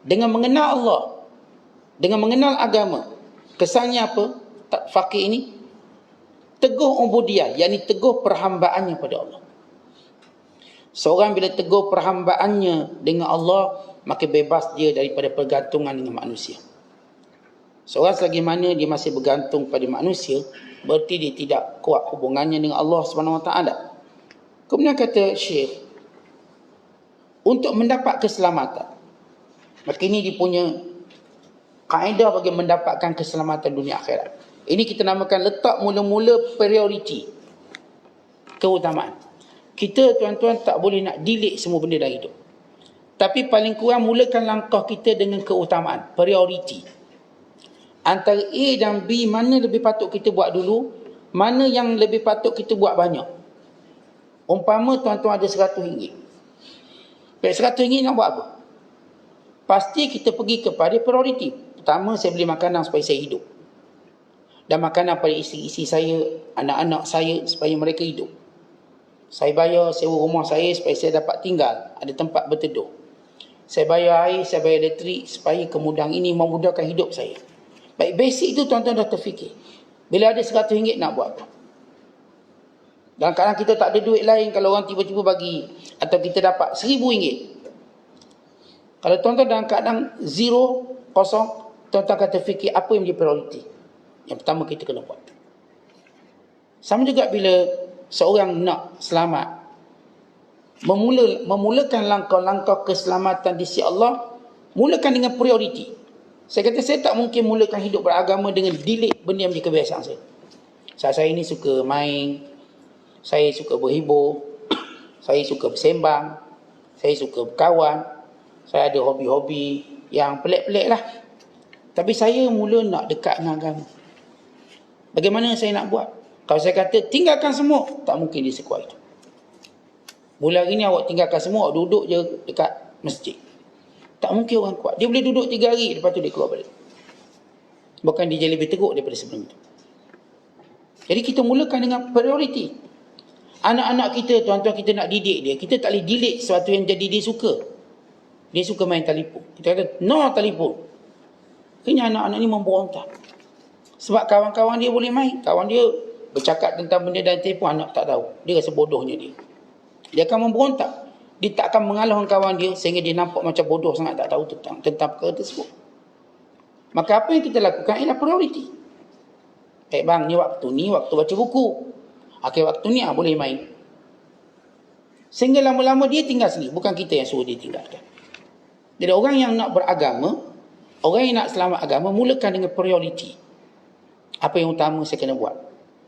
dengan mengenal Allah, dengan mengenal agama, Kesannya apa? Faqih ini teguh ubudiyah, yakni teguh perhambaannya pada Allah. Seorang bila teguh perhambaannya dengan Allah, maka bebas dia daripada pergantungan dengan manusia. Seorang selagi mana dia masih bergantung pada manusia, berarti dia tidak kuat hubungannya dengan Allah SWT. Kemudian kata Syekh, untuk mendapat keselamatan, maka ini dia punya kaedah bagi mendapatkan keselamatan dunia akhirat. Ini kita namakan letak mula-mula priority, keutamaan. Kita tuan-tuan tak boleh nak delete semua benda dalam hidup. Tapi paling kurang mulakan langkah kita dengan keutamaan, priority. Antara A dan B, mana lebih patut kita buat dulu, mana yang lebih patut kita buat banyak. Umpama tuan-tuan ada RM100. Baik, RM100 nak buat apa? Pasti kita pergi kepada priority. Pertama, saya beli makanan supaya saya hidup. Dan makanan pada isteri-isteri saya, anak-anak saya supaya mereka hidup. Saya bayar sewa rumah saya supaya saya dapat tinggal, ada tempat berteduh. Saya bayar air, saya bayar elektrik supaya kemudahan ini memudahkan hidup saya. Baik, basic itu tuan-tuan dah terfikir. Bila ada RM100 nak buat apa? Dan kadang kita tak ada duit lain, kalau orang tiba-tiba bagi, atau kita dapat RM1,000. Kalau tuan-tuan dalam keadaan zero, kosong, tuan-tuan akan terfikir apa yang menjadi prioriti. Yang pertama kita kena buat. Sama juga bila seorang nak selamat, memulakan langkah-langkah keselamatan di sisi Allah, mulakan dengan prioriti. Saya kata saya tak mungkin mulakan hidup beragama dengan delete benda yang menjadi kebiasaan saya. Saya ini suka main, saya suka berhibur, saya suka bersembang, saya suka berkawan, saya ada hobi-hobi yang pelik-pelik lah. Tapi saya mula nak dekat dengan agama. Bagaimana saya nak buat? Kalau saya kata tinggalkan semua, tak mungkin dia sekuat itu. Bulan ini awak tinggalkan semua, awak duduk je dekat masjid. Tak mungkin orang kuat. Dia boleh duduk 3 hari, lepas tu dia keluar balik. Bukan dia jadi lebih teruk daripada sebelum itu. Jadi kita mulakan dengan prioriti. Anak-anak kita, tuan-tuan, kita nak didik dia. Kita tak boleh delete sesuatu yang jadi dia suka. Dia suka main telefon. Kita kata, no telefon. Kena anak-anak ni memberontak. Sebab kawan-kawan dia boleh main. Kawan dia bercakap tentang benda dalam telefon, anak tak tahu. Dia rasa bodohnya dia. Dia akan memberontak. Dia tak akan mengalah kawan dia sehingga dia nampak macam bodoh sangat, tak tahu tentang perkara tersebut. Maka apa yang kita lakukan ialah prioriti. Baik bang, ni waktu baca buku. Akhir waktu ni boleh main. Sehingga lama-lama dia tinggal sendiri. Bukan kita yang suruh dia tinggalkan. Jadi orang yang nak beragama, orang yang nak selamat agama, mulakan dengan prioriti. Apa yang utama saya kena buat.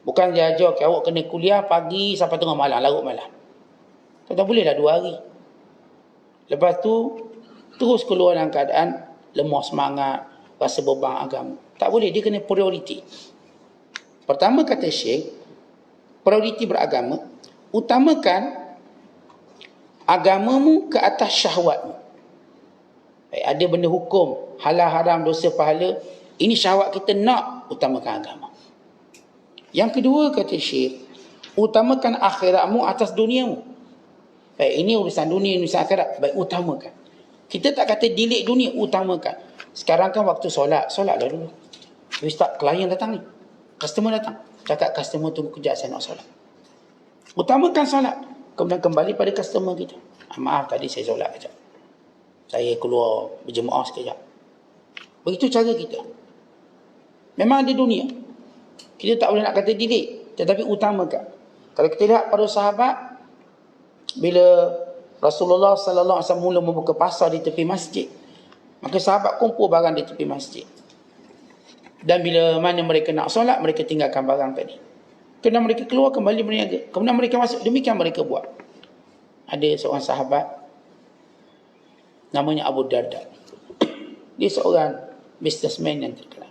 Bukan dia ajar awak kena kuliah pagi sampai tengah malam, larut malam. Tak boleh dah 2 hari. Lepas tu terus keluar dalam keadaan lemah semangat, rasa beban agama. Tak boleh, dia kena prioriti. Pertama kata Syekh, prioriti beragama, utamakan agamamu ke atas syahwatmu. Ada benda hukum, halal haram, dosa pahala, ini syahwat kita nak, utamakan agama. Yang kedua kata Syekh, utamakan akhiratmu atas duniamu. Baik, ini urusan dunia, urusan akhirat, baik utamakan. Kita tak kata delete dunia, utamakan. Sekarang kan waktu solatlah dulu. Ustaz, klien datang ni, customer datang, cakap customer tunggu kejap, saya nak solat. Utamakan solat, kemudian kembali pada customer kita. Maaf tadi saya solat kejap, saya keluar berjemaah sekejap. Begitu cara kita. Memang ada dunia, kita tak boleh nak kata delete, tetapi utamakan. Kalau kita lihat para sahabat, bila Rasulullah sallallahu alaihi wasallam mula membuka pasar di tepi masjid, maka sahabat kumpul barang di tepi masjid. Dan bila mana mereka nak solat, mereka tinggalkan barang tadi. Kemudian mereka keluar kembali berniaga. Kemudian mereka masuk, demikian mereka buat. Ada seorang sahabat namanya Abu Darda. Dia seorang businessman yang terkenal.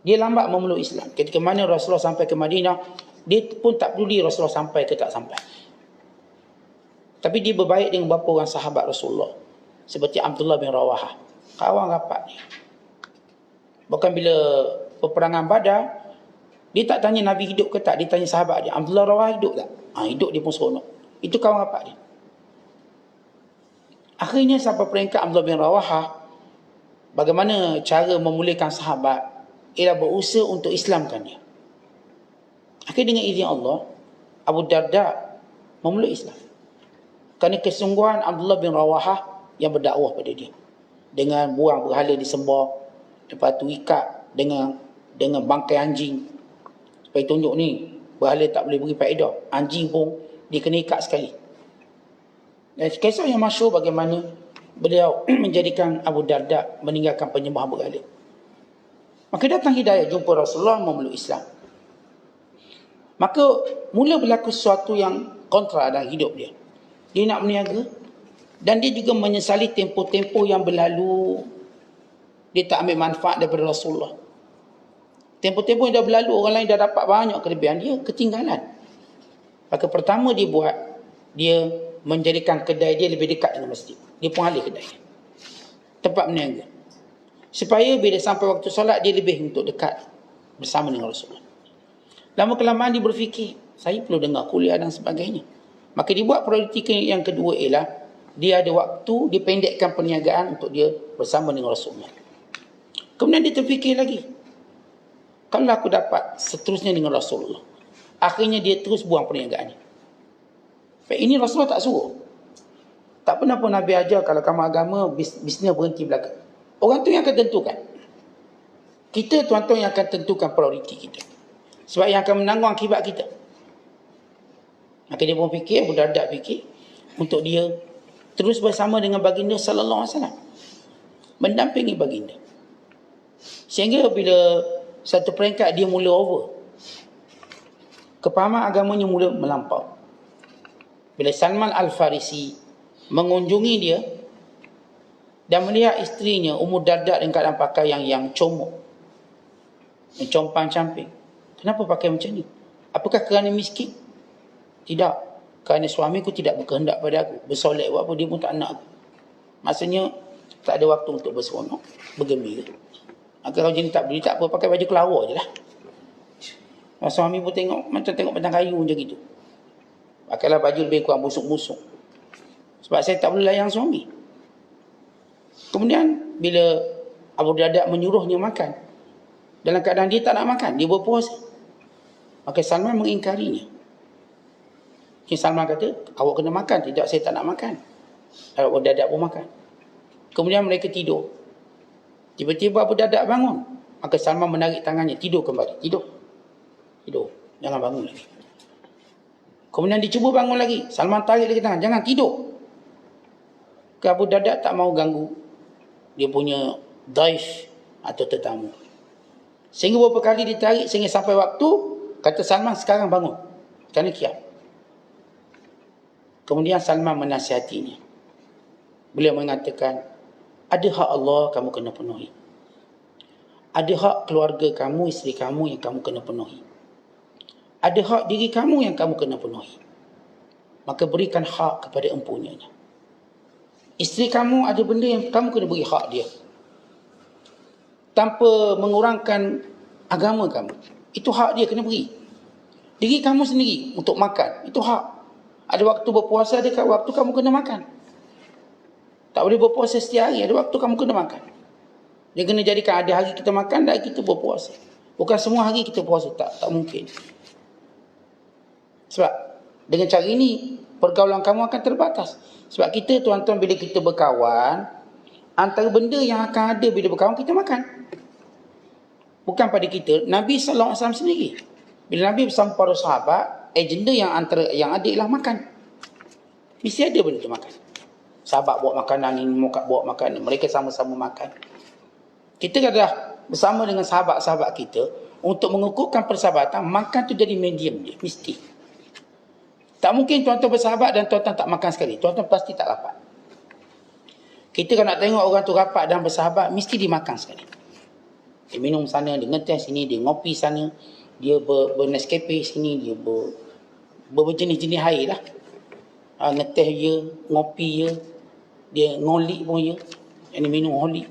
Dia lambat memeluk Islam. Ketika mana Rasulullah sampai ke Madinah, dia pun tak peduli Rasulullah sampai ke tak sampai. Tapi dia berbaik dengan beberapa orang sahabat Rasulullah, seperti Abdullah bin Rawahah, kawan rapat dia. Bahkan bila peperangan Badar, dia tak tanya Nabi hidup ke tak, dia tanya sahabat dia, Abdullah Rawahah hidup tak? Hidup, dia pun seronok. Itu kawan rapat dia. Akhirnya sampai peringkat Abdullah bin Rawahah bagaimana cara memulihkan sahabat ialah berusaha untuk Islamkan dia. Akhirnya dengan izin Allah, Abu Darda memeluk Islam. Kerana kesungguhan Abdullah bin Rawahah yang berdakwah pada dia. Dengan buang berhala disembah, lepas tu ikat dengan bangkai anjing. Supaya tunjuk ni, berhala tak boleh beri faedah. Anjing pun dia kena ikat sekali. Dan kisah yang masyhur bagaimana beliau menjadikan Abu Darda meninggalkan penyembah berhala. Maka datang hidayah, jumpa Rasulullah, memeluk Islam. Maka mula berlaku sesuatu yang kontra dalam hidup dia. Dia nak berniaga dan dia juga menyesali tempoh-tempoh yang berlalu. Dia tak ambil manfaat daripada Rasulullah. Tempoh-tempoh yang dah berlalu, orang lain dah dapat banyak kelebihan, dia ketinggalan. Maka pertama dia buat, dia menjadikan kedai dia lebih dekat dengan masjid. Dia pun alih kedai dia, tempat berniaga, supaya bila sampai waktu solat dia lebih untuk dekat bersama dengan Rasulullah. Lama-kelamaan dia berfikir, saya perlu dengar kuliah dan sebagainya. Maka dia buat prioriti yang kedua ialah dia ada waktu, dia pendekkan perniagaan untuk dia bersama dengan Rasulullah. Kemudian dia terfikir lagi, kalau aku dapat seterusnya dengan Rasulullah. Akhirnya dia terus buang perniagaan ni. Ini Rasulullah tak suruh. Tak pernah pun Nabi ajar kalau kamu agama, bisnes berhenti belakang. Orang tu yang akan tentukan. Kita tuan-tuan yang akan tentukan prioriti kita. Sebab yang akan menanggung akibat kita. Maka dia pun fikir, Abu Darda fikir, untuk dia terus bersama dengan baginda sallallahu alaihi wasallam, mendampingi baginda. Sehingga bila satu peringkat dia mula over, kepahaman agamanya mula melampau. Bila Salman Al-Farisi mengunjungi dia dan melihat isterinya Ummu Darda dengan keadaan pakaian yang comok, yang compang-camping. Kenapa pakai macam ni? Apakah kerana miskin? Tidak. Kerana suamiku tidak berkehendak pada aku. Bersolek buat apa, dia pun tak nak aku. Maksudnya tak ada waktu untuk berseronok, bergembira. Maka kalau jenis tak beli, tak apa, pakai baju kelawar je lah. Suami pun tengok, macam tengok batang kayu macam gitu. Pakailah baju lebih kurang busuk-busuk. Sebab saya tak boleh layan suami. Kemudian bila Abu Darda menyuruhnya makan, dalam keadaan dia tak nak makan, dia berpuasa, maka Salman mengingkarinya. Salman kata, awak kena makan. Tidak, saya tak nak makan. Abu Darda pun makan. Kemudian mereka tidur. Tiba-tiba Abu Darda bangun. Maka Salman menarik tangannya, tidur kembali. Tidur. Jangan bangun lagi. Kemudian dicuba bangun lagi. Salman tarik lagi tangan, jangan tidur. Abu Darda tak mau ganggu dia punya daif atau tetamu. Sehingga beberapa kali ditarik, sehingga sampai waktu kata Salman, sekarang bangun, kerana kiam. Kemudian Salman menasihatinya. Beliau mengatakan, ada hak Allah kamu kena penuhi. Ada hak keluarga kamu, isteri kamu yang kamu kena penuhi. Ada hak diri kamu yang kamu kena penuhi. Maka berikan hak kepada empunyanya. Isteri kamu ada benda yang kamu kena beri hak dia, tanpa mengurangkan agama kamu. Itu hak dia, kena beri. Diri kamu sendiri untuk makan, itu hak. Ada waktu berpuasa, ada waktu kamu kena makan. Tak boleh berpuasa setiap hari, ada waktu kamu kena makan. Dia kena jadikan ada hari kita makan, ada hari kita berpuasa. Bukan semua hari kita puasa, tak mungkin. Sebab dengan cara ini pergaulan kamu akan terbatas. Sebab kita tuan-tuan, bila kita berkawan, antara benda yang akan ada bila berkawan, kita makan. Bukan pada kita, Nabi sallallahu alaihi wasallam sendiri. Bila Nabi bersama para sahabat, agenda yang ada ialah makan. Mesti ada benda tu makan. Sahabat bawa makanan, ini bawa makanan, mereka sama-sama makan. Kita adalah bersama dengan sahabat-sahabat kita untuk mengukuhkan persahabatan. Makan tu jadi medium dia, mesti. Tak mungkin tuan-tuan bersahabat dan tuan-tuan tak makan sekali. Tuan-tuan pasti tak rapat. Kita kalau nak tengok orang tu rapat dan bersahabat, mesti dimakan sekali. Dia minum sana, dia ngeteh sini, dia ngopi sana, dia bernescafe sini, dia berjenis-jenis air lah. Ngeteh je, ngopi je, dia ngolik pun je. Yang minum holik.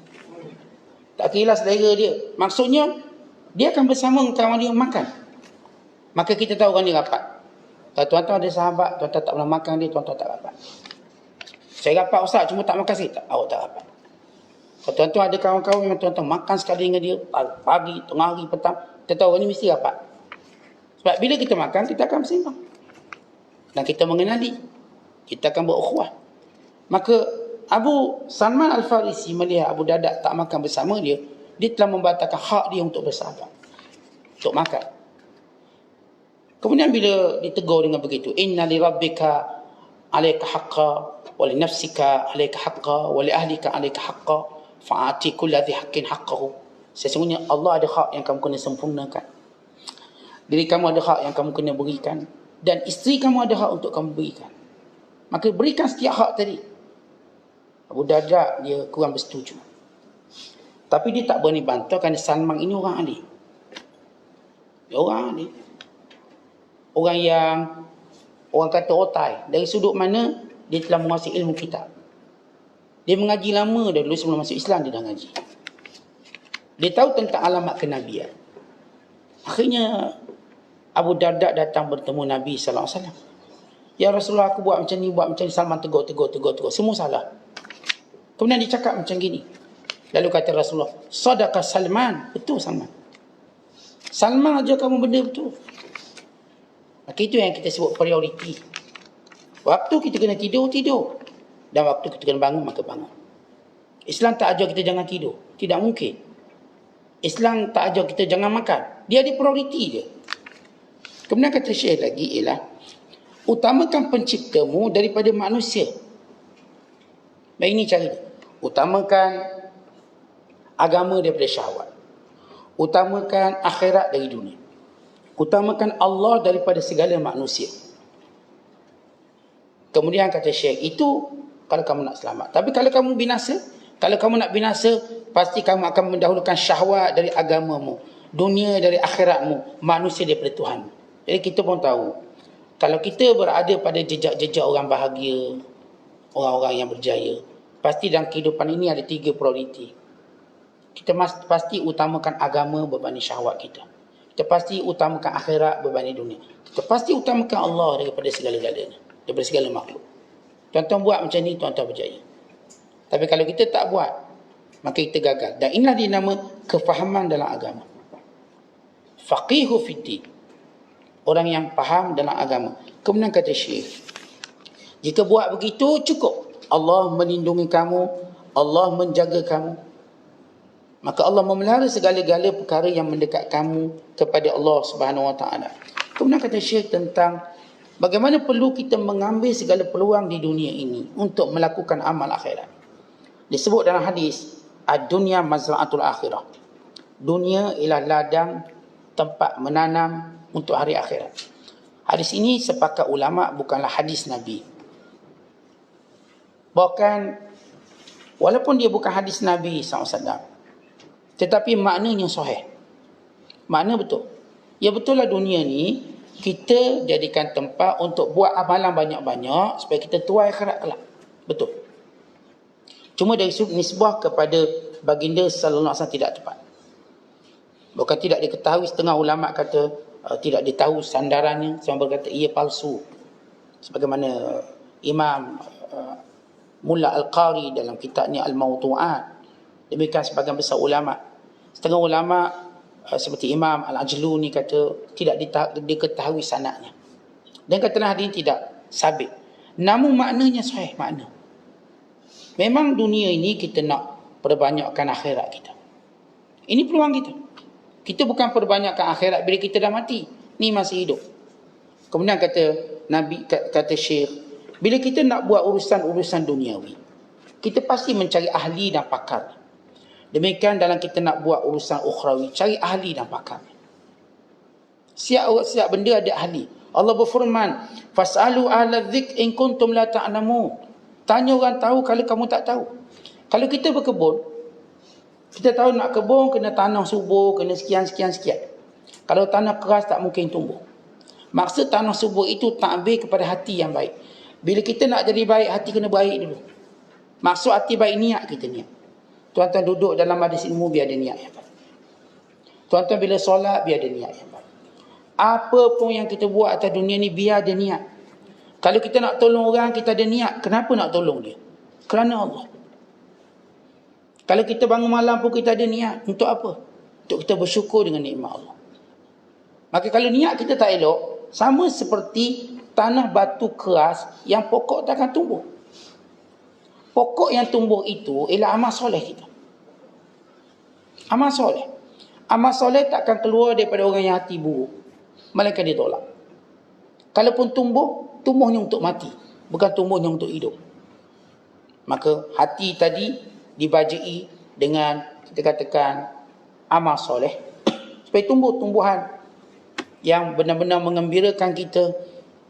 Tak kira selera dia. Maksudnya, dia akan bersama kawan dia makan. Maka kita tahu orang ni rapat. Kalau tuan-tuan ada sahabat, tuan-tuan tak pernah makan dia, tuan-tuan tak rapat. Saya rapat ustaz, cuma tak makan saya, tak, awak tak rapat. Kalau tuan-tuan ada kawan-kawan yang tuan-tuan makan sekali dengan dia, pagi, tengah hari, petang, kita tahu orang ni mesti rapat. Sebab bila kita makan, kita akan bersembang. Dan kita mengenali. Kita akan berukhuwah. Maka Abu Salman Al-Farisi melihat Abu Darda tak makan bersama dia, dia telah membatalkan hak dia untuk bersahabat, untuk makan. Kemudian bila ditegur dengan begitu, inna li rabbika alayka haqqa wa li nafsika alayka haqqa wa li ahlika alayka haqqa fa'ati kulli dhi haqqin haqqahu. Sesungguhnya Allah ada hak yang kamu kena sempurnakan. Diri kamu ada hak yang kamu kena berikan, dan isteri kamu ada hak untuk kamu berikan. Maka berikan setiap hak tadi. Abu Darda dia kurang bersetuju. Tapi dia tak berani bantah kerana Salman ini orang alim. Dia orang alim. Orang yang orang kata otai. Dari sudut mana dia telah menguasai ilmu kitab. Dia mengaji lama dah, dulu sebelum masuk Islam dia dah ngaji. Dia tahu tentang alamat kenabian. Akhirnya Abu Darda datang bertemu Nabi SAW. Ya Rasulullah, aku buat macam ni, buat macam ni. Salman tegur. Semua salah. Kemudian dia cakap macam gini. Lalu kata Rasulullah, Sadaqah Salman. Betul Salman. Salman aja kamu benda betul. Maka itu yang kita sebut prioriti. Waktu kita kena tidur. Dan waktu kita kena bangun, maka bangun. Islam tak ajar kita jangan tidur. Tidak mungkin. Islam tak ajar kita jangan makan. Dia ada prioriti dia. Kemudian kata Syekh lagi ialah, utamakan penciptamu daripada manusia. Baik, ini cara dia. Utamakan agama daripada syahwat. Utamakan akhirat dari dunia. Utamakan Allah daripada segala manusia. Kemudian kata Syekh, itu kalau kamu nak selamat. Tapi kalau kamu binasa, kalau kamu nak binasa, pasti kamu akan mendahulukan syahwat dari agamamu, dunia dari akhiratmu, manusia daripada Tuhan. Jadi kita pun tahu, kalau kita berada pada jejak-jejak orang bahagia, orang-orang yang berjaya, pasti dalam kehidupan ini ada 3 prioriti. Kita pasti utamakan agama berbanding syahwat kita. Kita pasti utamakan akhirat berbanding dunia. Kita pasti utamakan Allah daripada segala-galanya, daripada segala makhluk. Tuan-tuan buat macam ni, tuan-tuan berjaya. Tapi kalau kita tak buat, maka kita gagal. Dan inilah dinama kefahaman dalam agama. Faqihu fiddin. Orang yang faham dalam agama. Kemudian kata Syekh, jika buat begitu cukup. Allah melindungi kamu, Allah menjaga kamu. Maka Allah memelihara segala-gala perkara yang mendekat kamu kepada Allah Subhanahu Wa Taala. Kemudian kata Syekh tentang bagaimana perlu kita mengambil segala peluang di dunia ini untuk melakukan amal akhirat. Disebut dalam hadis, ad-dunya mazra'atul akhirah. Dunia ialah ladang tempat menanam untuk hari akhirat. Hadis ini sepakat ulama bukanlah hadis Nabi. Bahkan walaupun dia bukan hadis Nabi SAW, tetapi maknanya sahih. Makna betul. Ya betul lah, dunia ni kita jadikan tempat untuk buat amalan banyak-banyak supaya kita tuai akhirat kelak. Betul. Cuma dari sudut nisbah kepada baginda sallallahu alaihi wasallam tidak tepat. Bukan tidak diketahui, setengah ulama kata tidak ditahu sandarannya, sampai berkata ia palsu. Sebagaimana Imam Mulla Al-Qari dalam kitabnya Al-Mawdu'at. Demikian sebagian besar ulama. Setengah ulama seperti Imam Al-Ajluni kata tidak diketahui sanadnya. Dan katalah hadis tidak sabit. Namun maknanya sahih makna. Memang dunia ini kita nak perbanyakkan akhirat kita. Ini peluang kita. Kita bukan perbanyakkan akhirat bila kita dah mati. Ni masih hidup. Kemudian kata Nabi, kata Syekh, bila kita nak buat urusan-urusan duniawi, kita pasti mencari ahli dan pakar. Demikian dalam kita nak buat urusan ukhrawi, cari ahli dan pakar. Setiap benda ada ahli. Allah berfirman, fas'alu ahla dzikr in kuntum la ta'lamun. Tanya orang tahu kalau kamu tak tahu. Kalau kita berkebun, kita tahu nak kebun kena tanah subur, kena sekian. Kalau tanah keras tak mungkin tumbuh. Maksud tanah subur itu takbir kepada hati yang baik. Bila kita nak jadi baik, hati kena baik dulu. Maksud hati baik, niat kita niat. Tuan-tuan duduk dalam majlis ilmu, biar ada niat yang baik. Tuan-tuan bila solat, biar ada niat yang baik. Apa pun yang kita buat atas dunia ni, biar ada niat. Kalau kita nak tolong orang, kita ada niat. Kenapa nak tolong dia? Kerana Allah. Kalau kita bangun malam pun kita ada niat. Untuk apa? Untuk kita bersyukur dengan nikmat Allah. Maka kalau niat kita tak elok, sama seperti tanah batu keras yang pokok tak akan tumbuh. Pokok yang tumbuh itu ialah amal soleh kita. Amal soleh. Amal soleh tak akan keluar daripada orang yang hati buruk. Melainkan dia tolak. Kalaupun tumbuh, tumbuhnya untuk mati. Bukan tumbuhnya untuk hidup. Maka hati tadi dibajai dengan kita katakan amal soleh. Supaya tumbuh tumbuhan yang benar-benar mengembirakan kita.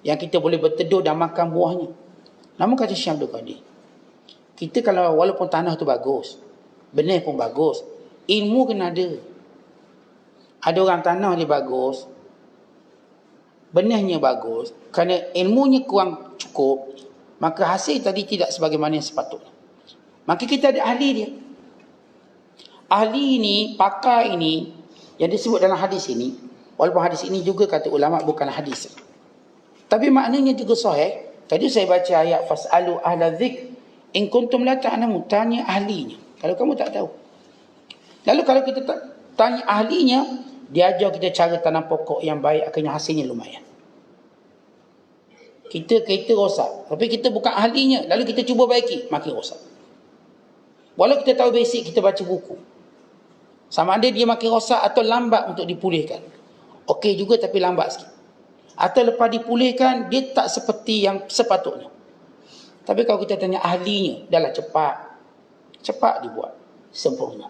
Yang kita boleh berteduh dan makan buahnya. Namun kata Syekh Abdul Qadir, kita kalau walaupun tanah tu bagus, benih pun bagus, ilmu kena ada. Ada orang tanah dia bagus, benihnya bagus, kerana ilmunya kurang cukup, maka hasil tadi tidak sebagaimana yang sepatutnya. Maka kita ada ahli dia. Ahli ini, pakar ini, yang disebut dalam hadis ini, walaupun hadis ini juga kata ulama bukan hadis, tapi maknanya juga sahih. Tadi saya baca ayat fas'alu ahla dzikr in kuntum la ta'lamun, tanya ahlinya kalau kamu tak tahu. Lalu kalau kita tanya ahlinya, dia ajar kita cara tanam pokok yang baik, akhirnya hasilnya lumayan. Kita kereta rosak, tapi kita bukan ahlinya, lalu kita cuba baiki, makin rosak. Walau kita tahu basic, kita baca buku, sama ada dia makin rosak atau lambat untuk dipulihkan. Okey juga tapi lambat sikit. Atau lepas dipulihkan, dia tak seperti yang sepatutnya. Tapi kalau kita tanya ahlinya, dah lah cepat dibuat, sempurna.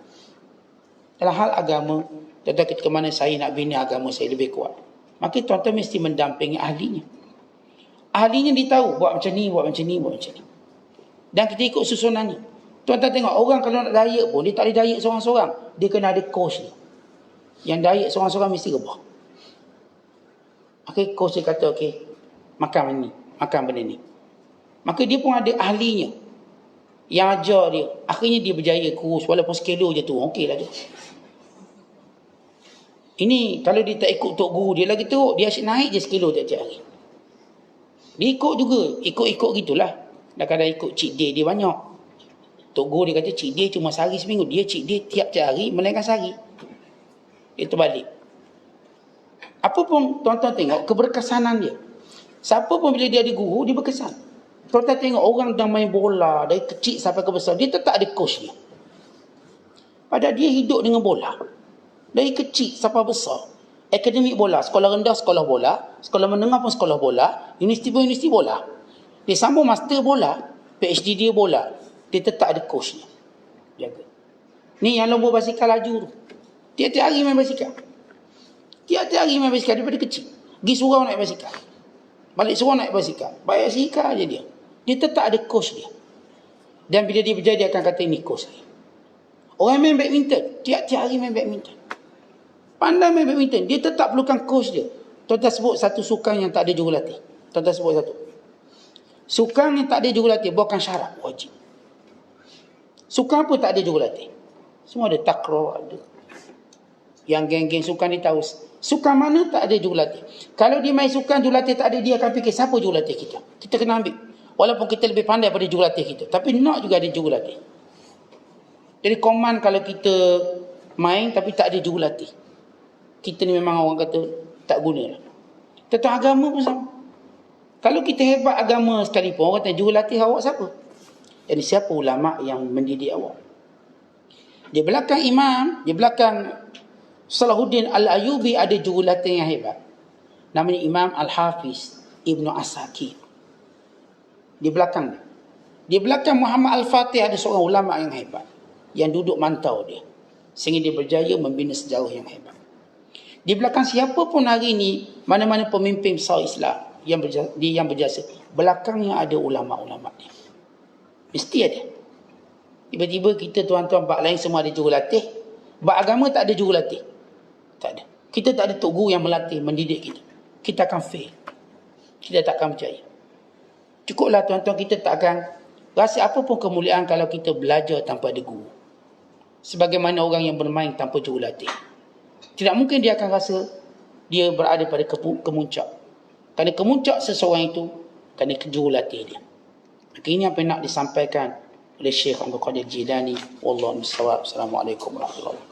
Dalam hal agama, tuan-tuan ketika mana saya nak bina agama saya lebih kuat, maka tuan-tuan mesti mendampingi ahlinya. Ahlinya dia tahu, buat macam ni, buat macam ni, buat macam ni. Dan kita ikut susunannya. Tuan-tuan tengok, orang kalau nak diet pun, dia tak boleh diet seorang-seorang. Dia kena ada coach ni. Yang diet seorang-seorang mesti rebah. Okay, coach dia kata, okay, makan ni, makan benda ni. Maka dia pun ada ahlinya yang ajar dia. Akhirnya dia berjaya kurus, walaupun sekilo je tu, okey lah tu. Ini kalau dia tak ikut tok guru dia lagi teruk, dia asyik naik je sekilo tiap-tiap hari. Dia ikut juga, ikut-ikut gitulah. Dah kadang ikut cheat day dia banyak. Tok guru dia kata cheat day cuma sehari seminggu, dia cheat day tiap-tiap hari, melainkan sehari. Dia terbalik. Apa pun tuan-tuan tengok keberkesanan dia. Siapa pun bila dia ada guru, dia berkesan. Tuan-tuan tengok orang dah main bola dari kecil sampai ke besar, dia tetap ada coach dia. Padahal dia hidup dengan bola dari kecil sampai besar. Akademik bola, sekolah rendah sekolah bola, sekolah menengah pun sekolah bola, universiti pun universiti bola. Dia sambung master bola, PhD dia bola. Dia tetap ada coach dia. Jaga. Ni yang lomba basikal laju tu, tiap-tiap hari main basikal. Tiap-tiap hari main basikal daripada kecil. Pergi surau naik basikal, balik surau naik basikal, bayar basikal je dia. Dia tetap ada coach dia. Dan bila dia berjaya, dia akan kata ini coach dia. Orang main badminton, tiap-tiap hari main badminton, pandai main badminton, dia tetap perlukan coach dia. Tuan-tuan sebut satu sukan yang tak ada jurulatih. Tuan-tuan sebut satu. Sukan yang tak ada jurulatih, bukan syarat, wajib. Sukan pun tak ada jurulatih. Semua ada takraw, ada. Yang geng-geng sukan ni tahu. Sukan mana tak ada jurulatih. Kalau dia main sukan, jurulatih tak ada, dia akan fikir siapa jurulatih kita. Kita kena ambil. Walaupun kita lebih pandai pada jurulatih kita, tapi nak juga ada jurulatih. Jadi command kalau kita main tapi tak ada jurulatih, kita ni memang orang kata tak guna lah. Tentang agama pun sama. Kalau kita hebat agama sekalipun, orang kata jurulatih awak siapa? Jadi siapa ulama yang mendidik awak? Di belakang imam, di belakang Salahuddin Al-Ayyubi ada jurulatih yang hebat. Namanya Imam Al-Hafiz Ibnu Asakir. Di belakang dia. Di belakang Muhammad Al-Fatih ada seorang ulama yang hebat, yang duduk mantau dia, sehingga dia berjaya membina sejarah yang hebat. Di belakang siapa pun hari ini, mana-mana pemimpin besar Islam yang berjasa, belakangnya ada ulama-ulama dia. Mesti ada. Tiba-tiba kita tuan-tuan bab lain semua ada jurulatih, bab agama tak ada jurulatih. Tak ada. Kita tak ada tok guru yang melatih, mendidik kita. Kita akan fail. Kita tak akan berjaya. Cukuplah tuan-tuan, kita tak akan rasa apa pun kemuliaan kalau kita belajar tanpa ada guru. Sebagaimana orang yang bermain tanpa jurulatih. Tidak mungkin dia akan rasa dia berada pada kemuncak. Kerana kemuncak seseorang itu kerana jurulatih dia. Maka ini apa yang nak disampaikan oleh Syekh Abdul Qadir Jilani. Wallahu a'lam bishawab. Assalamualaikum warahmatullahi wabarakatuh.